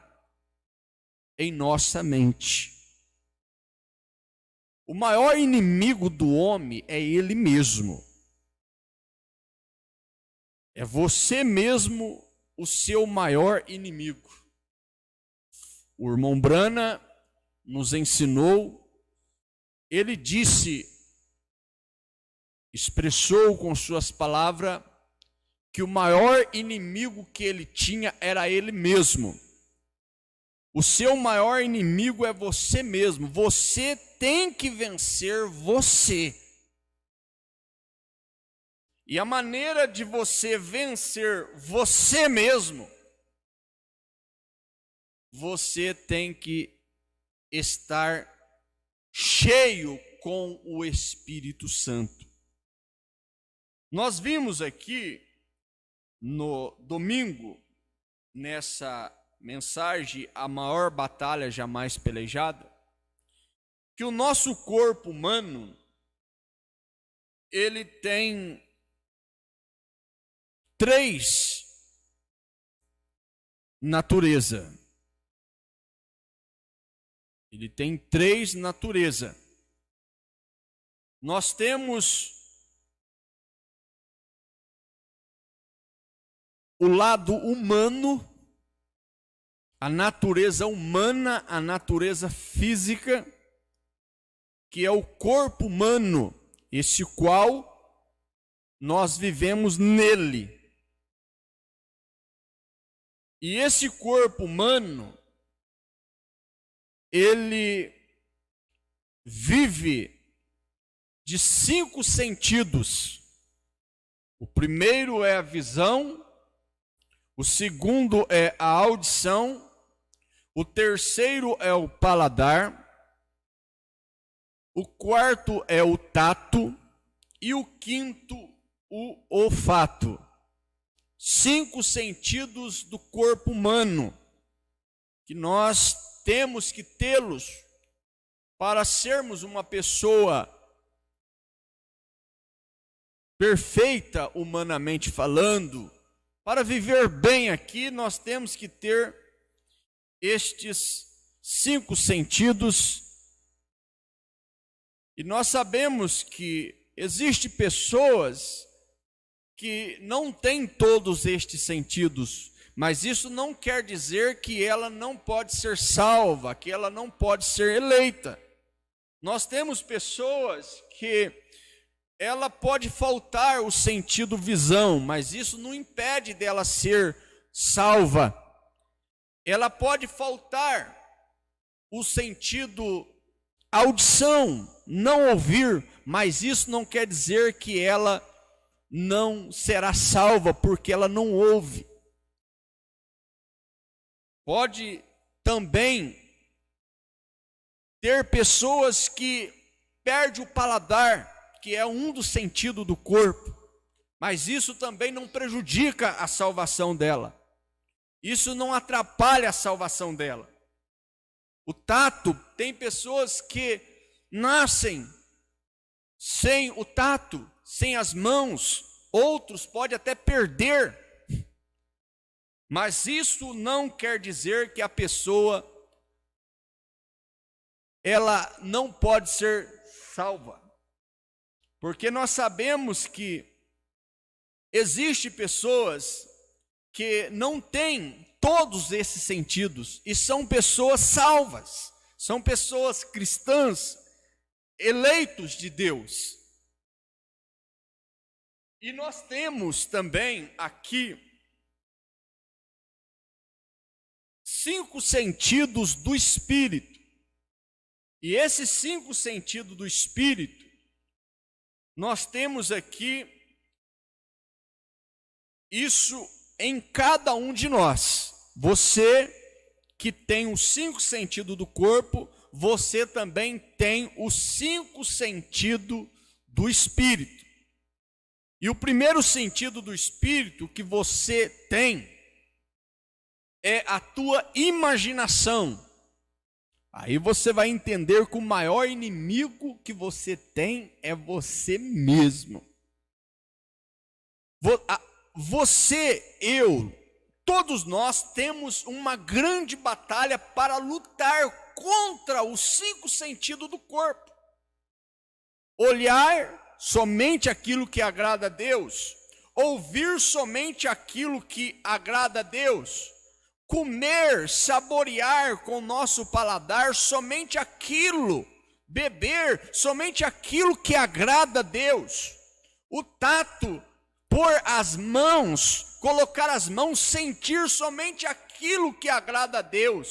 em nossa mente. O maior inimigo do homem é ele mesmo. É você mesmo o seu maior inimigo. O irmão Brana nos ensinou, ele disse expressou com suas palavras que o maior inimigo que ele tinha era ele mesmo. O seu maior inimigo é você mesmo. Você tem que vencer você. E a maneira de você vencer você mesmo, você tem que estar cheio com o Espírito Santo. Nós vimos aqui no domingo, nessa mensagem, a maior batalha jamais pelejada, que o nosso corpo humano, ele tem 3 naturezas. Ele tem 3 naturezas. Nós temos o lado humano, a natureza humana, a natureza física, que é o corpo humano, esse qual nós vivemos nele. E esse corpo humano, ele vive de 5 sentidos. O primeiro é a visão, o segundo é a audição, o terceiro é o paladar, o quarto é o tato e o quinto, o olfato. 5 sentidos do corpo humano, que nós temos que tê-los para sermos uma pessoa perfeita, humanamente falando. Para viver bem aqui, nós temos que ter estes 5 sentidos. E nós sabemos que existem pessoas que não têm todos estes sentidos, mas isso não quer dizer que ela não pode ser salva, que ela não pode ser eleita. Nós temos pessoas que ela pode faltar o sentido visão, mas isso não impede dela ser salva. Ela pode faltar o sentido audição, não ouvir, mas isso não quer dizer que ela não será salva, porque ela não ouve. Pode também ter pessoas que perdem o paladar, que é um dos sentidos do corpo, mas isso também não prejudica a salvação dela. Isso não atrapalha a salvação dela. O tato, tem pessoas que nascem sem o tato, sem as mãos, outros podem até perder, mas isso não quer dizer que a pessoa ela não pode ser salva, porque nós sabemos que existem pessoas que não têm todos esses sentidos e são pessoas salvas, são pessoas cristãs, eleitos de Deus. E nós temos também aqui 5 sentidos do Espírito. E esses 5 sentidos do Espírito, nós temos aqui isso em cada um de nós. Você que tem os 5 sentidos do corpo, você também tem os 5 sentidos do Espírito. E o primeiro sentido do Espírito que você tem é a tua imaginação. Aí você vai entender que o maior inimigo que você tem é você mesmo. Você, eu, todos nós temos uma grande batalha para lutar contra os 5 sentidos do corpo. Olhar somente aquilo que agrada a Deus, ouvir somente aquilo que agrada a Deus, comer, saborear com o nosso paladar somente aquilo, beber somente aquilo que agrada a Deus, O tato, pôr as mãos, colocar as mãos, sentir somente aquilo que agrada a Deus.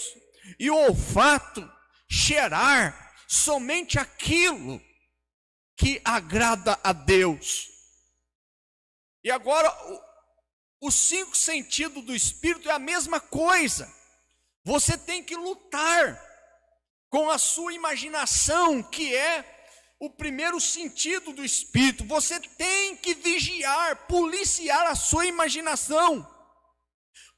E o olfato, cheirar somente aquilo que agrada a Deus. E agora, os 5 sentidos do Espírito é a mesma coisa. Você tem que lutar com a sua imaginação, que é o primeiro sentido do Espírito. Você tem que vigiar, policiar a sua imaginação.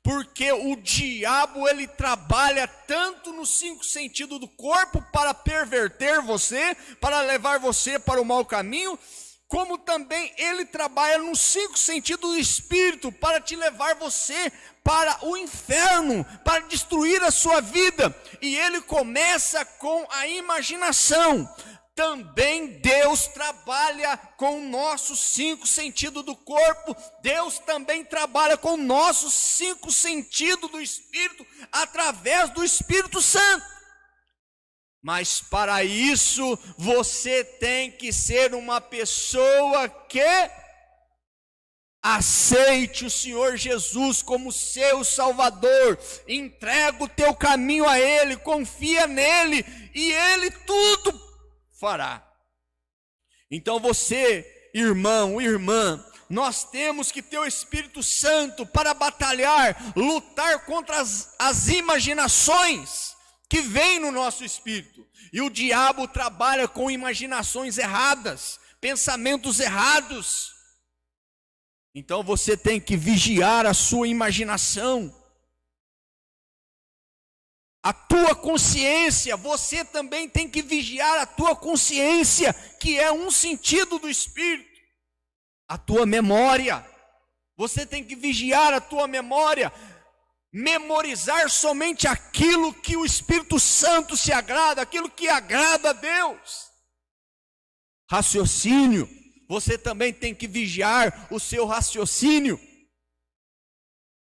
Porque o diabo, ele trabalha tanto nos 5 sentidos do corpo para perverter você, para levar você para o mau caminho, como também ele trabalha nos 5 sentidos do Espírito para te levar você para o inferno, para destruir a sua vida. E ele começa com a imaginação. Também Deus trabalha com nossos 5 sentidos do corpo. Deus também trabalha com nossos 5 sentidos do Espírito, através do Espírito Santo. Mas para isso, você tem que ser uma pessoa que aceite o Senhor Jesus como seu Salvador. Entrega o teu caminho a Ele, confia nele, e Ele tudo fará. Então você, irmão, irmã, nós temos que ter o Espírito Santo para batalhar, lutar contra as imaginações que vêm no nosso espírito. E o diabo trabalha com imaginações erradas, pensamentos errados. Então você tem que vigiar a sua imaginação. A tua consciência, você também tem que vigiar a tua consciência, que é um sentido do Espírito. A tua memória, você tem que vigiar a tua memória, memorizar somente aquilo que o Espírito Santo se agrada, aquilo que agrada a Deus. Raciocínio, você também tem que vigiar o seu raciocínio.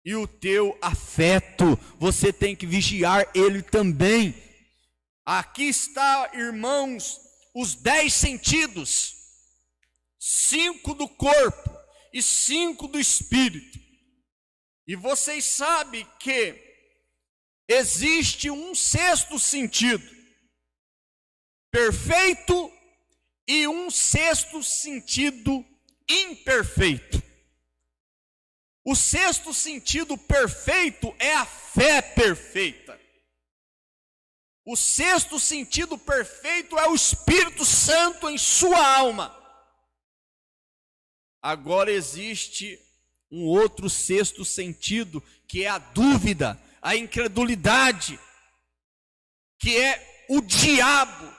E o teu afeto, você tem que vigiar ele também. Aqui está, irmãos, os 10 sentidos, 5 do corpo e 5 do espírito. E vocês sabem que existe um 6º sentido perfeito e um 6º sentido imperfeito. O 6º sentido perfeito é a fé perfeita. O 6º sentido perfeito é o Espírito Santo em sua alma. Agora existe um outro 6º sentido, que é a dúvida, a incredulidade, que é o diabo.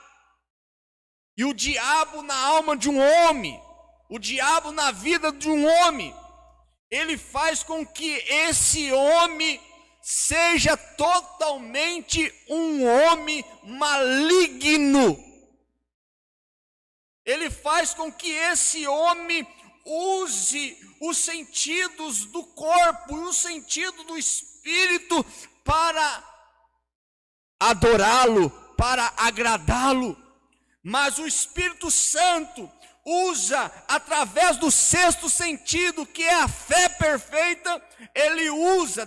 E o diabo na alma de um homem, o diabo na vida de um homem, ele faz com que esse homem seja totalmente um homem maligno. Ele faz com que esse homem use os sentidos do corpo e o sentido do espírito para adorá-lo, para agradá-lo. Mas o Espírito Santo usa, através do 6º sentido, que é a fé perfeita,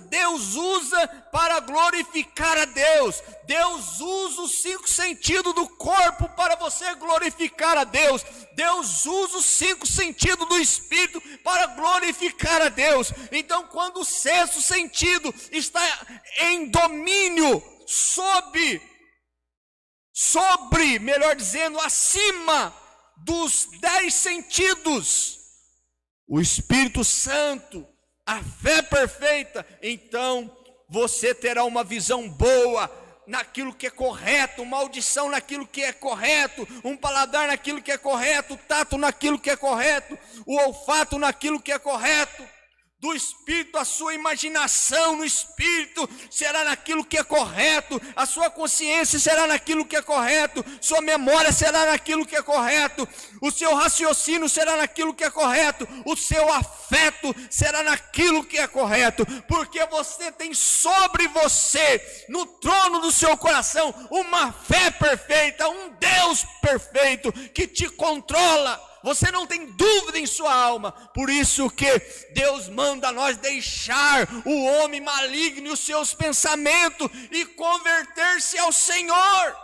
Deus usa para glorificar a Deus. Deus usa os 5 sentidos do corpo para você glorificar a Deus. Deus usa os 5 sentidos do espírito para glorificar a Deus. Então, quando o 6º sentido está em domínio sobre, melhor dizendo, acima dos 10 sentidos, o Espírito Santo, a fé perfeita, então você terá uma visão boa naquilo que é correto, uma audição naquilo que é correto, um paladar naquilo que é correto, o tato naquilo que é correto, o olfato naquilo que é correto. Do espírito, a sua imaginação no espírito será naquilo que é correto, a sua consciência será naquilo que é correto, sua memória será naquilo que é correto, o seu raciocínio será naquilo que é correto, o seu afeto será naquilo que é correto, porque você tem sobre você, no trono do seu coração, uma fé perfeita, um Deus perfeito que te controla você não tem dúvida em sua alma. Por isso que Deus manda nós deixar o homem maligno e os seus pensamentos e converter-se ao Senhor.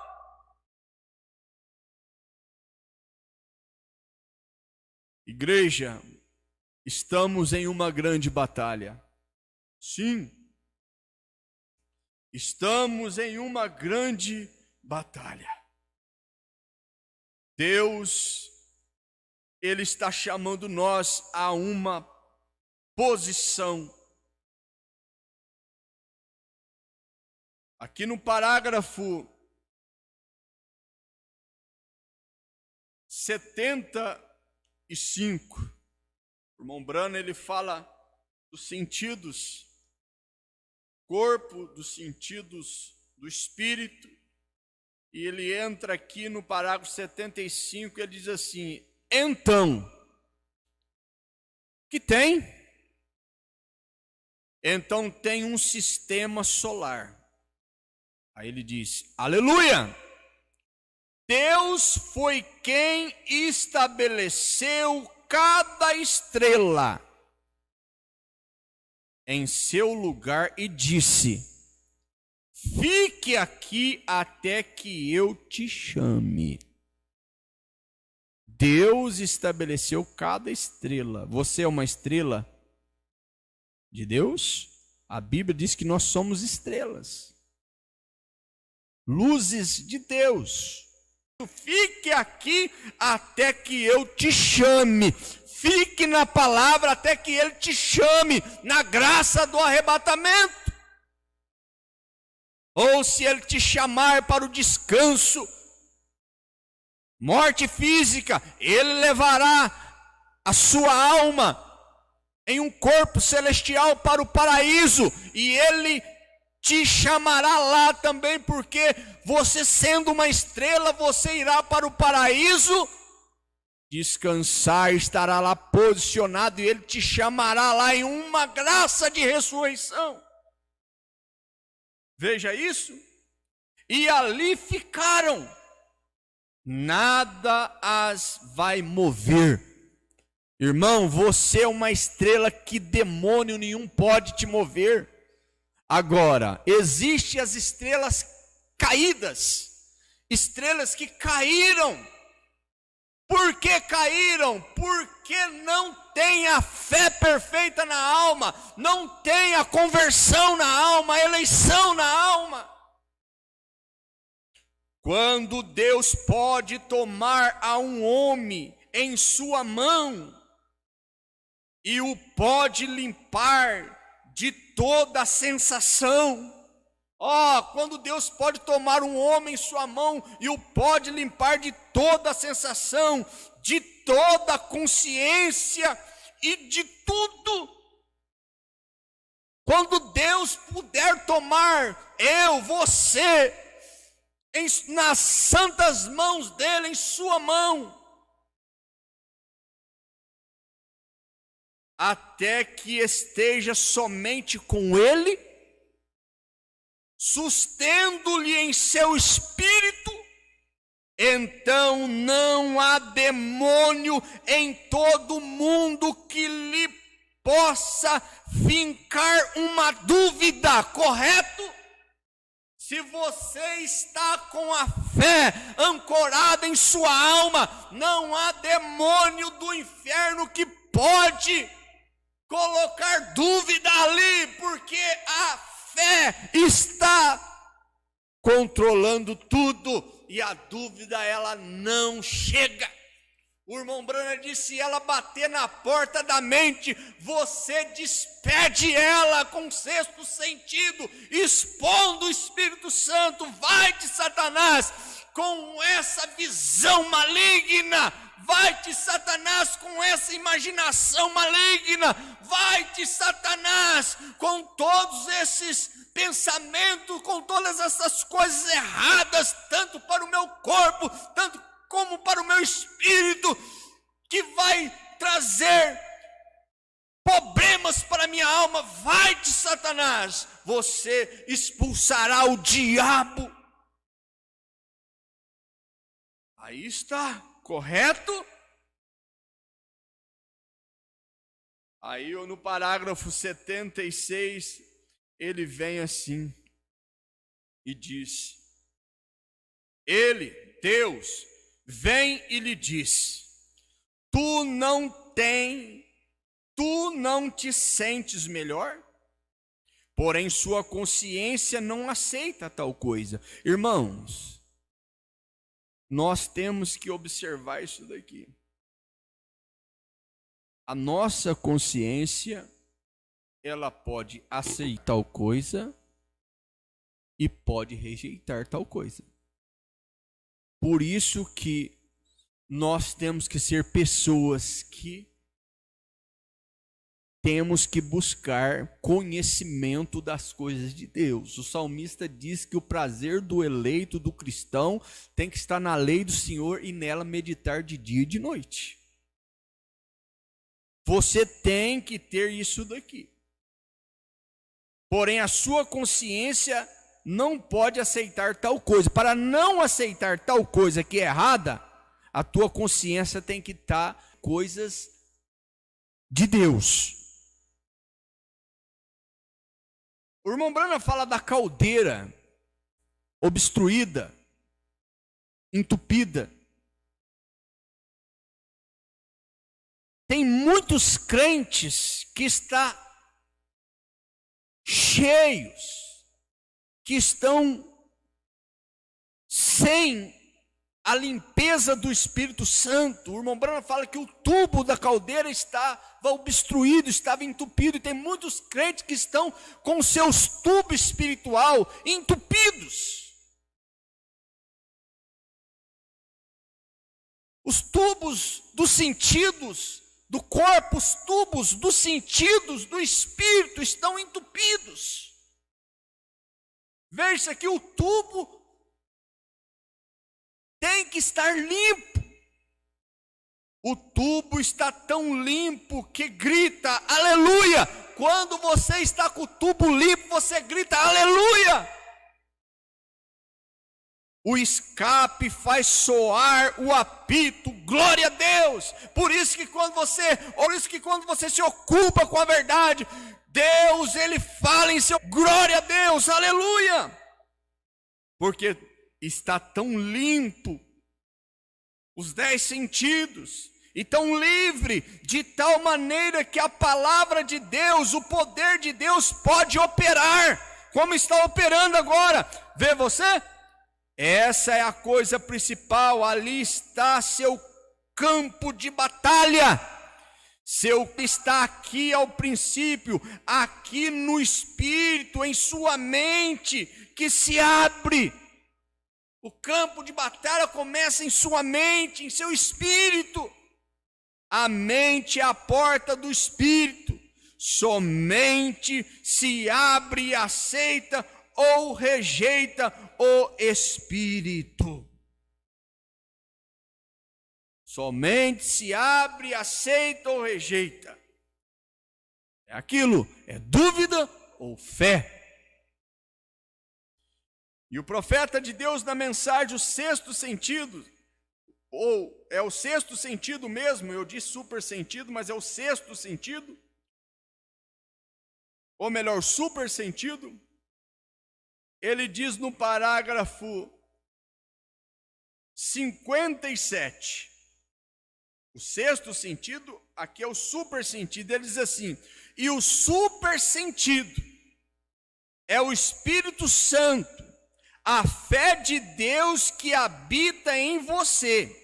Igreja, estamos em uma grande batalha. Sim, estamos em uma grande batalha. Deus, Ele está chamando nós a uma posição. Aqui no parágrafo 75, o irmão Brano, ele fala dos sentidos, corpo, dos sentidos do espírito. E ele entra aqui no parágrafo 75, ele diz assim: então, que tem? Então tem um sistema solar. Aí ele diz: aleluia! Deus foi quem estabeleceu cada estrela em seu lugar e disse: fique aqui até que eu te chame. Deus estabeleceu cada estrela. Você é uma estrela de Deus? A Bíblia diz que nós somos estrelas, luzes de Deus. Fique aqui até que eu te chame. Fique na palavra até que Ele te chame, na graça do arrebatamento. Ou se Ele te chamar para o descanso, morte física, Ele levará a sua alma em um corpo celestial para o paraíso, e Ele te chamará lá também, porque você, sendo uma estrela, você irá para o paraíso descansar, estará lá posicionado, e Ele te chamará lá em uma graça de ressurreição. Veja isso. E ali ficaram, nada as vai mover. Irmão, você é uma estrela que demônio nenhum pode te mover. Agora, existem as estrelas caídas, estrelas que caíram. Por que caíram? Porque não tem a fé perfeita na alma, não tem a conversão na alma, a eleição na alma. Quando Deus pode tomar a um homem em sua mão e o pode limpar de toda a sensação. Quando Deus pode tomar um homem em sua mão e o pode limpar de toda a sensação, de toda a consciência e de tudo. Quando Deus puder tomar eu, você, nas santas mãos dele, em sua mão, até que esteja somente com ele, sustendo-lhe em seu espírito, então não há demônio em todo o mundo que lhe possa fincar uma dúvida, correto? Se você está com a fé ancorada em sua alma, não há demônio do inferno que pode colocar dúvida ali, porque a fé está controlando tudo e a dúvida ela não chega. O irmão Branham disse: se ela bater na porta da mente, você despede ela com o sexto sentido, expondo o Espírito Santo. Vai-te, Satanás, com essa visão maligna. Vai-te, Satanás, com essa imaginação maligna. Vai-te, Satanás, com todos esses pensamentos, com todas essas coisas erradas, tanto para o meu corpo, tanto como para o meu espírito, que vai trazer problemas para a minha alma. Vai-te, Satanás, você expulsará o diabo. Aí está, correto? Aí no parágrafo 76, ele vem assim e diz: Ele, Deus, vem e lhe diz: tu não te sentes melhor? Porém sua consciência não aceita tal coisa. Irmãos, nós temos que observar isso daqui. A nossa consciência, ela pode aceitar tal coisa e pode rejeitar tal coisa. Por isso que nós temos que ser pessoas que temos que buscar conhecimento das coisas de Deus. O salmista diz que o prazer do eleito, do cristão, tem que estar na lei do Senhor e nela meditar de dia e de noite. Você tem que ter isso daqui. Porém, a sua consciência não pode aceitar tal coisa. Para não aceitar tal coisa que é errada, a tua consciência tem que estar coisas de Deus. O irmão Branham fala da caldeira obstruída, entupida. Tem muitos crentes que estão cheios, que estão sem a limpeza do Espírito Santo. O irmão Branham fala que o tubo da caldeira estava obstruído, estava entupido, e tem muitos crentes que estão com seus tubos espiritual entupidos. Os tubos dos sentidos do corpo, os tubos dos sentidos do espírito estão entupidos. Veja aqui, o tubo tem que estar limpo. O tubo está tão limpo que grita aleluia. Quando você está com o tubo limpo, você grita aleluia. O escape faz soar o apito, glória a Deus. Por isso que quando você se ocupa com a verdade, Deus, ele fala em seu glória a Deus, aleluia. Porque está tão limpo os 10 sentidos, e tão livre, de tal maneira que a palavra de Deus, o poder de Deus pode operar, como está operando agora. Vê você? Essa é a coisa principal. Ali está seu campo de batalha. Está aqui ao princípio, aqui no espírito, em sua mente, que se abre. O campo de batalha começa em sua mente, em seu espírito. A mente é a porta do espírito. Somente se abre e aceita ou rejeita o espírito. Somente se abre, aceita ou rejeita. É aquilo, é dúvida ou fé. E o profeta de Deus na mensagem, o sexto sentido, ou é o sexto sentido mesmo, eu disse super sentido, mas é o sexto sentido, ou melhor, super sentido. Ele diz no parágrafo 57, o sexto sentido, aqui é o super sentido. Ele diz assim: e o super sentido é o Espírito Santo, a fé de Deus que habita em você.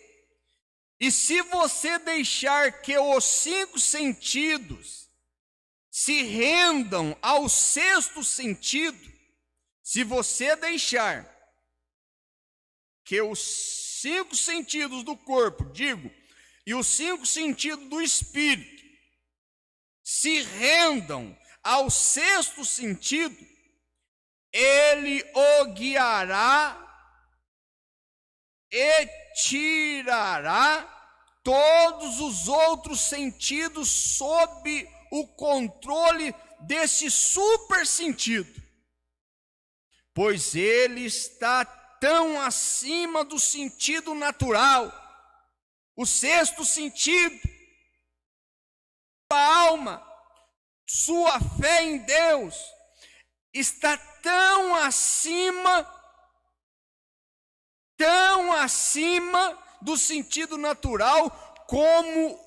E se você deixar que os 5 sentidos se rendam ao sexto sentido, se você deixar que os 5 sentidos do corpo, e os 5 sentidos do espírito se rendam ao sexto sentido, ele o guiará e tirará todos os outros sentidos sob o controle desse super sentido, pois ele está tão acima do sentido natural. O sexto sentido Sua alma, sua fé em Deus está tão acima do sentido natural, como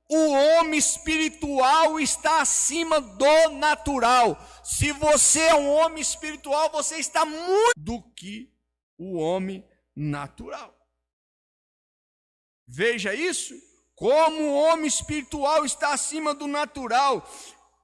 o homem espiritual está acima do natural. Se você é um homem espiritual, você está muito do que o homem natural. Veja isso, como o homem espiritual está acima do natural.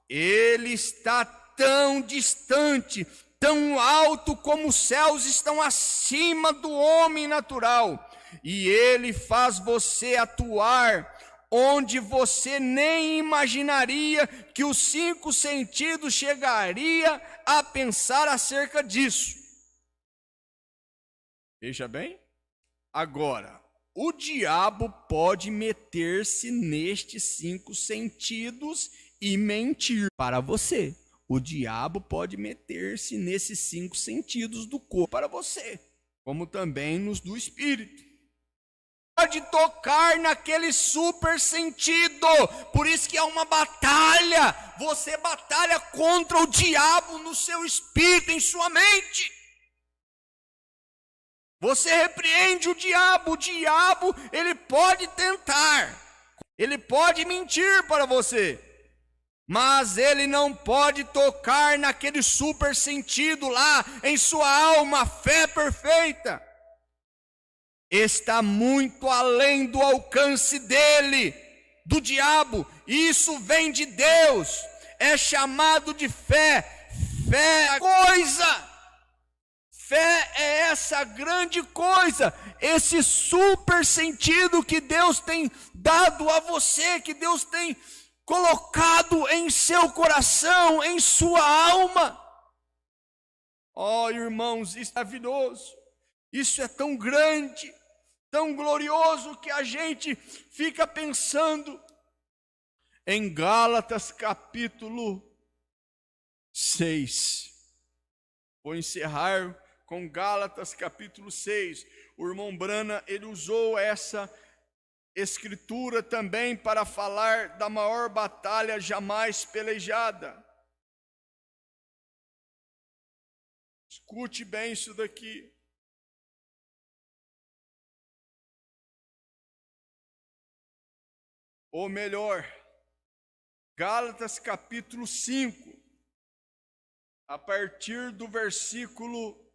Ele está tão distante, tão alto como os céus estão acima do homem natural. E ele faz você atuar onde você nem imaginaria que os 5 sentidos chegaria a pensar acerca disso. Veja bem, agora, o diabo pode meter-se nestes 5 sentidos e mentir para você. O diabo pode meter-se nesses 5 sentidos do corpo para você, como também nos do espírito. Pode tocar naquele super sentido. Por isso que é uma batalha. Você batalha contra o diabo no seu espírito, em sua mente. Você repreende o diabo. O diabo, ele pode tentar, ele pode mentir para você, mas ele não pode tocar naquele super sentido lá em sua alma, fé perfeita. Está muito além do alcance dele, do diabo. Isso vem de Deus, é chamado de fé. Fé é coisa. Fé é essa grande coisa, esse super sentido que Deus tem dado a você, que Deus tem colocado em seu coração, em sua alma. Oh, irmãos, isso é maravilhoso. Isso é tão grande, tão glorioso, que a gente fica pensando em Gálatas capítulo 6. Vou encerrar com Gálatas capítulo 6. O irmão Brana, ele usou essa escritura também para falar da maior batalha jamais pelejada. Escute bem isso daqui. Ou melhor, Gálatas capítulo 5, a partir do versículo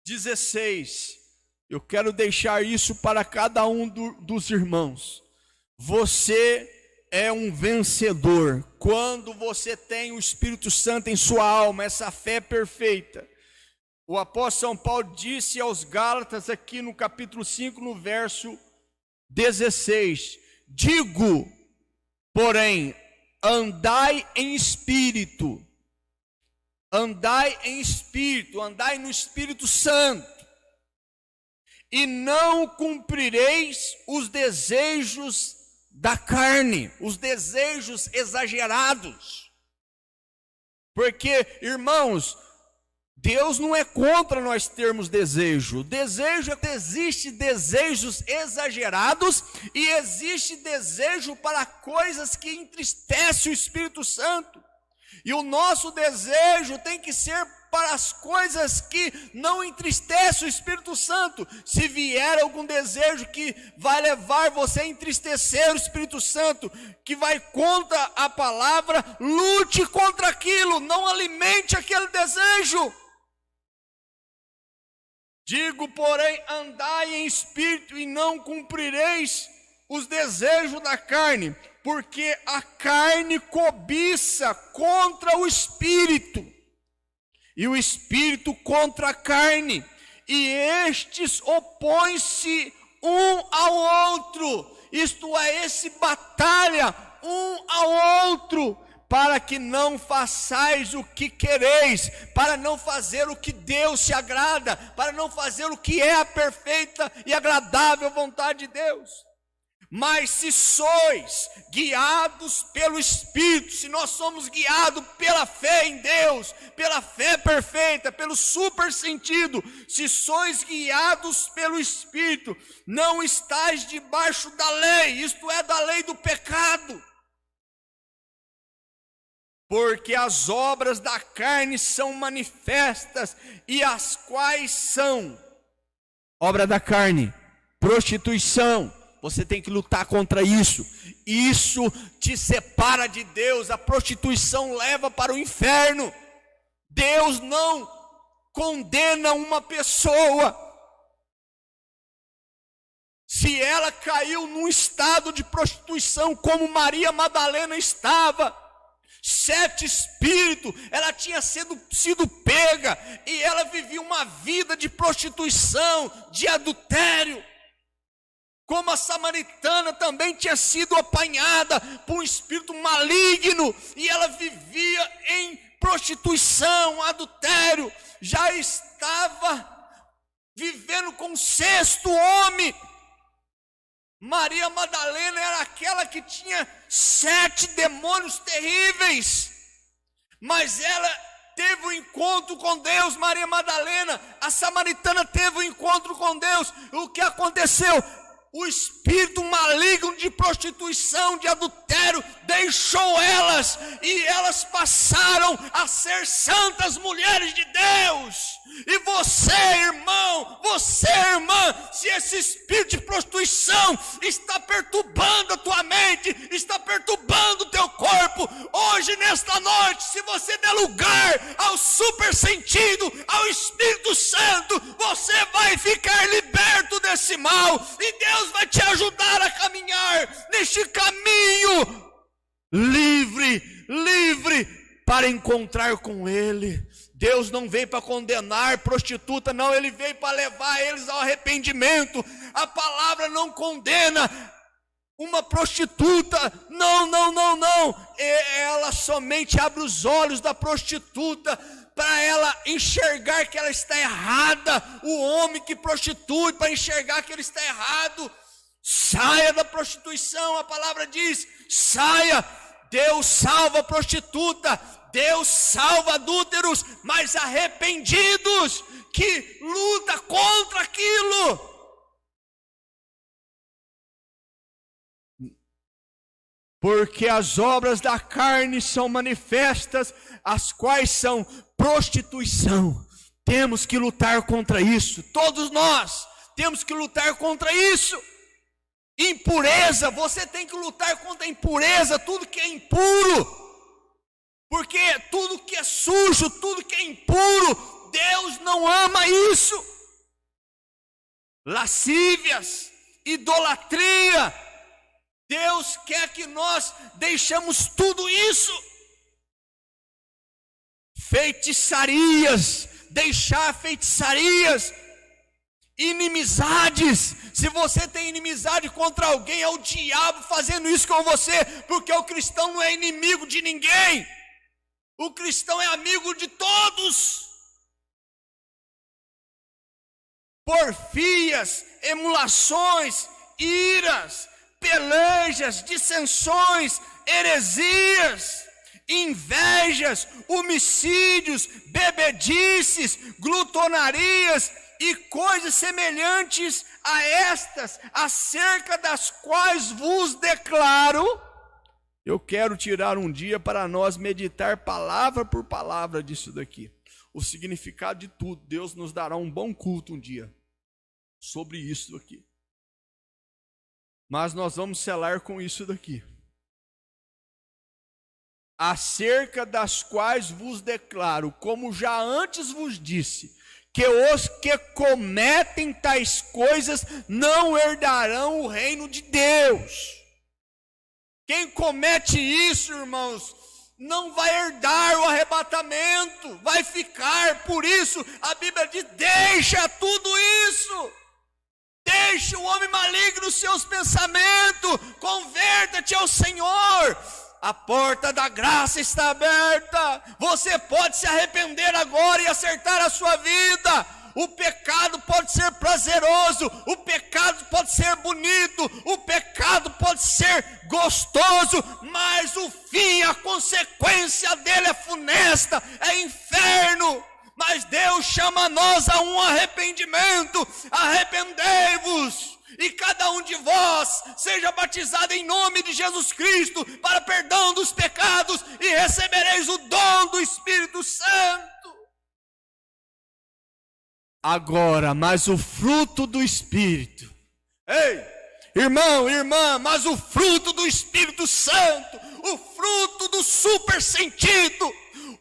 16. Eu quero deixar isso para cada um dos irmãos. Você é um vencedor quando você tem o Espírito Santo em sua alma, essa fé perfeita. O apóstolo São Paulo disse aos Gálatas aqui no capítulo 5, no verso 16: digo, porém, andai em espírito, andai no Espírito Santo, e não cumprireis os desejos da carne, os desejos exagerados. Porque, irmãos, Deus não é contra nós termos desejo. Existe desejos exagerados e existe desejo para coisas que entristecem o Espírito Santo. E o nosso desejo tem que ser para as coisas que não entristecem o Espírito Santo. Se vier algum desejo que vai levar você a entristecer o Espírito Santo, que vai contra a palavra, lute contra aquilo, não alimente aquele desejo. Digo, porém, andai em espírito e não cumprireis os desejos da carne, porque a carne cobiça contra o espírito, e o espírito contra a carne, e estes opõem-se um ao outro, isto é, esse batalha um ao outro, para que não façais o que quereis, para não fazer o que Deus se agrada, para não fazer o que é a perfeita e agradável vontade de Deus. Mas se sois guiados pelo Espírito, se nós somos guiados pela fé em Deus, pela fé perfeita, pelo super sentido, se sois guiados pelo Espírito, não estáis debaixo da lei, isto é, da lei do pecado. Porque as obras da carne são manifestas, e as quais são? Obra da carne, prostituição. Você tem que lutar contra isso. Isso te separa de Deus. A prostituição leva para o inferno. Deus não condena uma pessoa se ela caiu num estado de prostituição, como Maria Madalena estava. 7 espíritos, ela tinha sido pega, e ela vivia uma vida de prostituição, de adultério. Como a samaritana também tinha sido apanhada por um espírito maligno, e ela vivia em prostituição, adultério, já estava vivendo com o 6º homem. Maria Madalena era aquela que tinha 7 demônios terríveis, mas ela teve um encontro com Deus. Maria Madalena, a samaritana, teve um encontro com Deus. O que aconteceu? O espírito maligno de prostituição, de adultério, deixou elas, e elas passaram a ser santas mulheres de Deus. E você, irmão, você, irmã, se esse espírito de prostituição está perturbando a tua mente, está perturbando o teu corpo, hoje, nesta noite, se você der lugar ao super sentido, ao Espírito Santo, você vai ficar liberto desse mal, e Deus vai te ajudar a caminhar neste caminho livre para encontrar com Ele. Deus não veio para condenar prostituta, não, Ele veio para levar eles ao arrependimento. A palavra não condena uma prostituta, não. Ela somente abre os olhos da prostituta para ela enxergar que ela está errada. O homem que prostitui, para enxergar que ele está errado. Saia da prostituição, a palavra diz, saia. Deus salva a prostituta, Deus salva adúlteros, mas arrependidos que luta contra aquilo. Porque as obras da carne são manifestas, as quais são prostituição. Temos que lutar contra isso, todos nós temos que lutar contra isso. Impureza, você tem que lutar contra a impureza, tudo que é impuro, porque tudo que é sujo, tudo que é impuro, Deus não ama isso. Lascívias, idolatria, Deus quer que nós deixemos tudo isso. Feitiçarias, deixar feitiçarias. Inimizades, se você tem inimizade contra alguém, é o diabo fazendo isso com você, porque o cristão não é inimigo de ninguém, o cristão é amigo de todos. Porfias, emulações, iras, pelejas, dissensões, heresias, invejas, homicídios, bebedices, glutonarias e coisas semelhantes a estas, acerca das quais vos declaro. Eu quero tirar um dia para nós meditar palavra por palavra disso daqui, o significado de tudo. Deus nos dará um bom culto um dia sobre isso aqui, mas nós vamos selar com isso daqui. Acerca das quais vos declaro, como já antes vos disse, que os que cometem tais coisas não herdarão o reino de Deus. Quem comete isso, irmãos, não vai herdar o arrebatamento, vai ficar. Por isso a Bíblia diz, deixa tudo isso, deixa o homem maligno os seus pensamentos, converta-te ao Senhor. A porta da graça está aberta, você pode se arrepender agora e acertar a sua vida. O pecado pode ser prazeroso, o pecado pode ser bonito, o pecado pode ser gostoso, mas o fim, a consequência dele é funesta, é inferno. Mas Deus chama nós a um arrependimento. Arrependei-vos, e cada um de vós seja batizado em nome de Jesus Cristo para perdão dos pecados e recebereis o dom do Espírito Santo. Agora, mas o fruto do Espírito, ei, irmão, irmã, mas o fruto do Espírito Santo, o fruto do super sentido,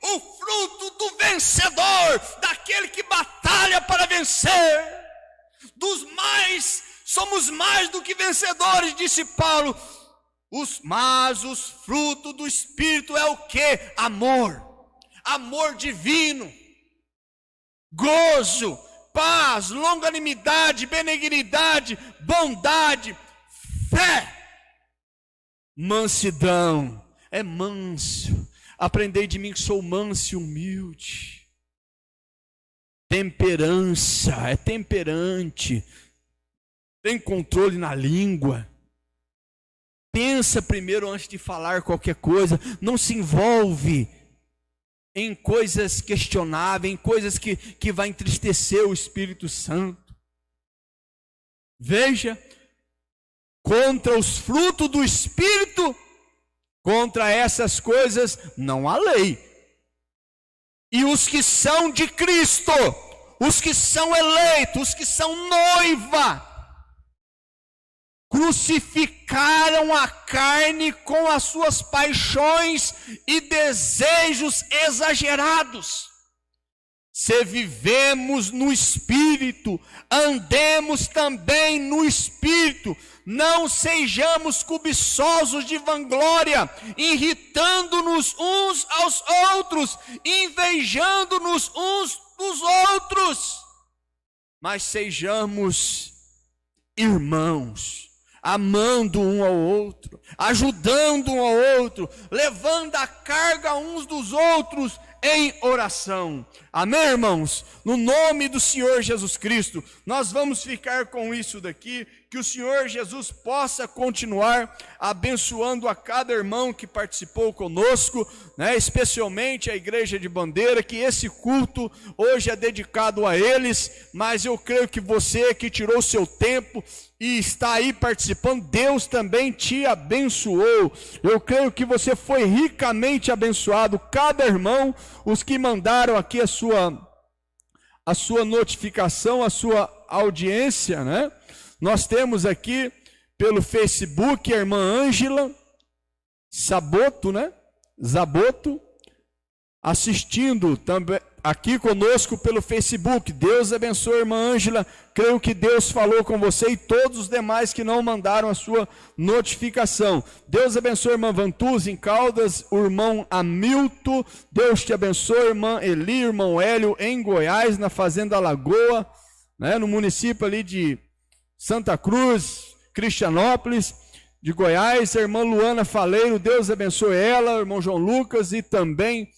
o fruto do vencedor, daquele que batalha para vencer, somos mais do que vencedores, disse Paulo. Mas os frutos do Espírito é o que? Amor divino, gozo, paz, longanimidade, benignidade, bondade, fé, mansidão. É manso. Aprendei de mim que sou manso e humilde. Temperança, é temperante. Tem controle na língua. Pensa primeiro antes de falar qualquer coisa. Não se envolve em coisas questionáveis, em coisas que vai entristecer o Espírito Santo. Veja, contra os frutos do Espírito, contra essas coisas não há lei. E os que são de Cristo, os que são eleitos, os que são noiva, crucificaram a carne com as suas paixões e desejos exagerados. Se vivemos no Espírito, andemos também no Espírito, não sejamos cobiçosos de vanglória, irritando-nos uns aos outros, invejando-nos uns dos outros, mas sejamos irmãos, amando um ao outro, ajudando um ao outro, levando a carga uns dos outros em oração. Amém, irmãos? No nome do Senhor Jesus Cristo, nós vamos ficar com isso daqui, que o Senhor Jesus possa continuar abençoando a cada irmão que participou conosco, né? Especialmente a Igreja de Bandeira, que esse culto hoje é dedicado a eles, mas eu creio que você que tirou seu tempo e está aí participando, Deus também te abençoou. Eu creio que você foi ricamente abençoado, cada irmão, os que mandaram aqui a sua notificação, a sua audiência, né? Nós temos aqui pelo Facebook a irmã Ângela Zaboto, né? Zaboto, assistindo também aqui conosco pelo Facebook. Deus abençoe a irmã Ângela. Creio que Deus falou com você e todos os demais que não mandaram a sua notificação. Deus abençoe a irmã Vantuz em Caldas, o irmão Hamilton. Deus te abençoe, irmã Eli, irmão Hélio em Goiás, na Fazenda Lagoa, né? No município ali de Santa Cruz, Cristianópolis, de Goiás. A irmã Luana Faleiro, Deus abençoe ela, o irmão João Lucas e também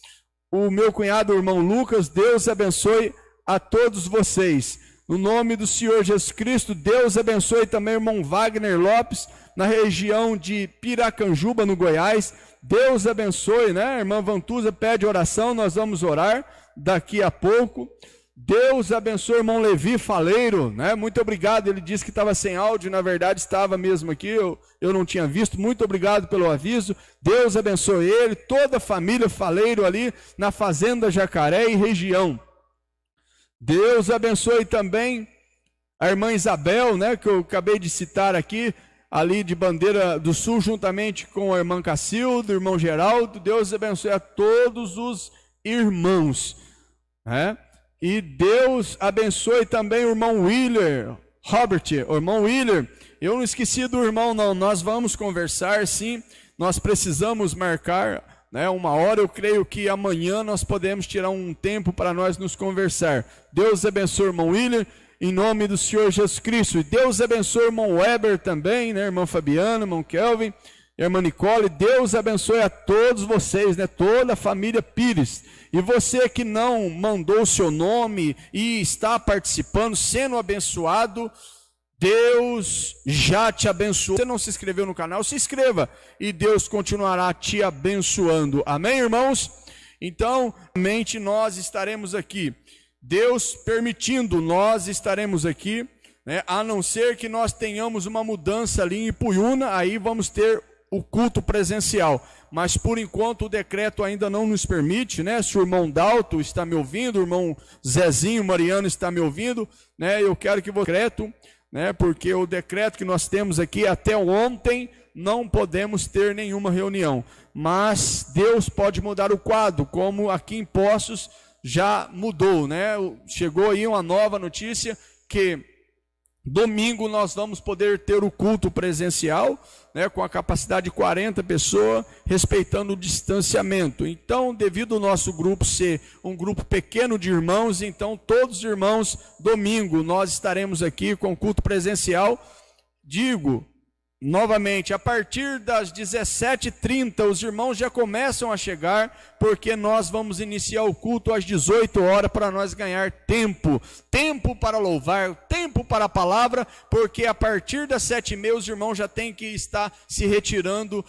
o meu cunhado, o irmão Lucas. Deus abençoe a todos vocês. No nome do Senhor Jesus Cristo, Deus abençoe também o irmão Wagner Lopes, na região de Piracanjuba, no Goiás. Deus abençoe, né? A irmã Vantuza pede oração, nós vamos orar daqui a pouco. Deus abençoe o irmão Levi Faleiro, né? Muito obrigado, ele disse que estava sem áudio, na verdade estava mesmo aqui, eu não tinha visto. Muito obrigado pelo aviso. Deus abençoe ele, toda a família Faleiro ali na Fazenda Jacaré e região. Deus abençoe também a irmã Isabel, né, que eu acabei de citar aqui, ali de Bandeira do Sul, juntamente com a irmã Cacilda, o irmão Geraldo. Deus abençoe a todos os irmãos, né? E Deus abençoe também o irmão Robert, o irmão Willer. Eu não esqueci do irmão não, nós vamos conversar sim, nós precisamos marcar, né, uma hora. Eu creio que amanhã nós podemos tirar um tempo para nós nos conversar. Deus abençoe o irmão Willer, em nome do Senhor Jesus Cristo. E Deus abençoe o irmão Weber também, né, irmão Fabiano, irmão Kelvin, irmã Nicole. Deus abençoe a todos vocês, né, toda a família Pires. E você que não mandou o seu nome e está participando, sendo abençoado, Deus já te abençoou. Se você não se inscreveu no canal, se inscreva e Deus continuará te abençoando. Amém, irmãos? Então, realmente nós estaremos aqui. Deus permitindo, nós estaremos aqui, né? A não ser que nós tenhamos uma mudança ali em Ipuiuna, aí vamos ter o culto presencial. Mas por enquanto o decreto ainda não nos permite, né? Se o irmão Dalto está me ouvindo, o irmão Zezinho Mariano está me ouvindo, né? Eu quero que o decreto, né? Porque o decreto que nós temos aqui até ontem não podemos ter nenhuma reunião. Mas Deus pode mudar o quadro, como aqui em Poços já mudou, né? Chegou aí uma nova notícia que domingo nós vamos poder ter o culto presencial, né, com a capacidade de 40 pessoas, respeitando o distanciamento. Então, devido ao nosso grupo ser um grupo pequeno de irmãos, então todos os irmãos, domingo, nós estaremos aqui com o culto presencial. Digo novamente, a partir das 17h30, os irmãos já começam a chegar, porque nós vamos iniciar o culto às 18 horas, para nós ganhar tempo para louvar, tempo para a palavra, porque a partir das 7h30 os irmãos já têm que estar se retirando,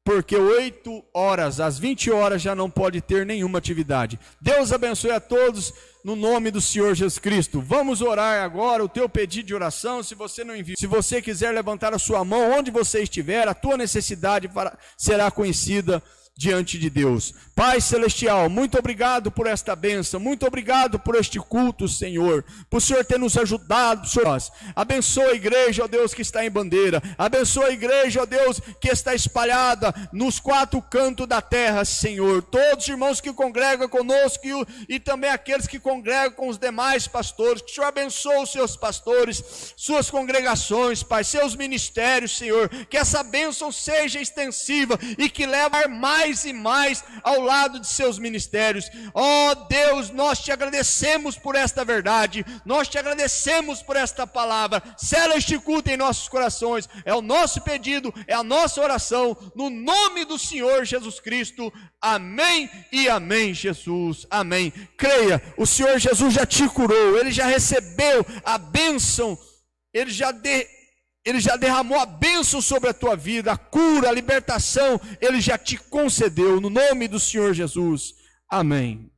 porque 8 horas, às 20 horas já não pode ter nenhuma atividade. Deus abençoe a todos, no nome do Senhor Jesus Cristo. Vamos orar agora, o teu pedido de oração, se você não enviou, se você quiser levantar a sua mão, onde você estiver, a tua necessidade será conhecida diante de Deus. Pai Celestial, muito obrigado por esta bênção, muito obrigado por este culto, Senhor, por o Senhor ter nos ajudado, Senhor. Abençoa a igreja, ó Deus, que está em Bandeira, abençoa a igreja, ó Deus, que está espalhada nos 4 cantos da terra, Senhor, todos os irmãos que congregam conosco e também aqueles que congregam com os demais pastores, que o Senhor abençoe os seus pastores, suas congregações, Pai, seus ministérios, Senhor, que essa bênção seja extensiva e que leve mais e mais ao lado de seus ministérios. Ó Deus, nós te agradecemos por esta verdade, nós te agradecemos por esta palavra. Sela este culto em nossos corações, é o nosso pedido, é a nossa oração, no nome do Senhor Jesus Cristo. Amém e amém, Jesus, amém. Creia, o Senhor Jesus já te curou, Ele já recebeu a bênção, Ele já derramou a bênção sobre a tua vida, a cura, a libertação, Ele já te concedeu, no nome do Senhor Jesus. Amém.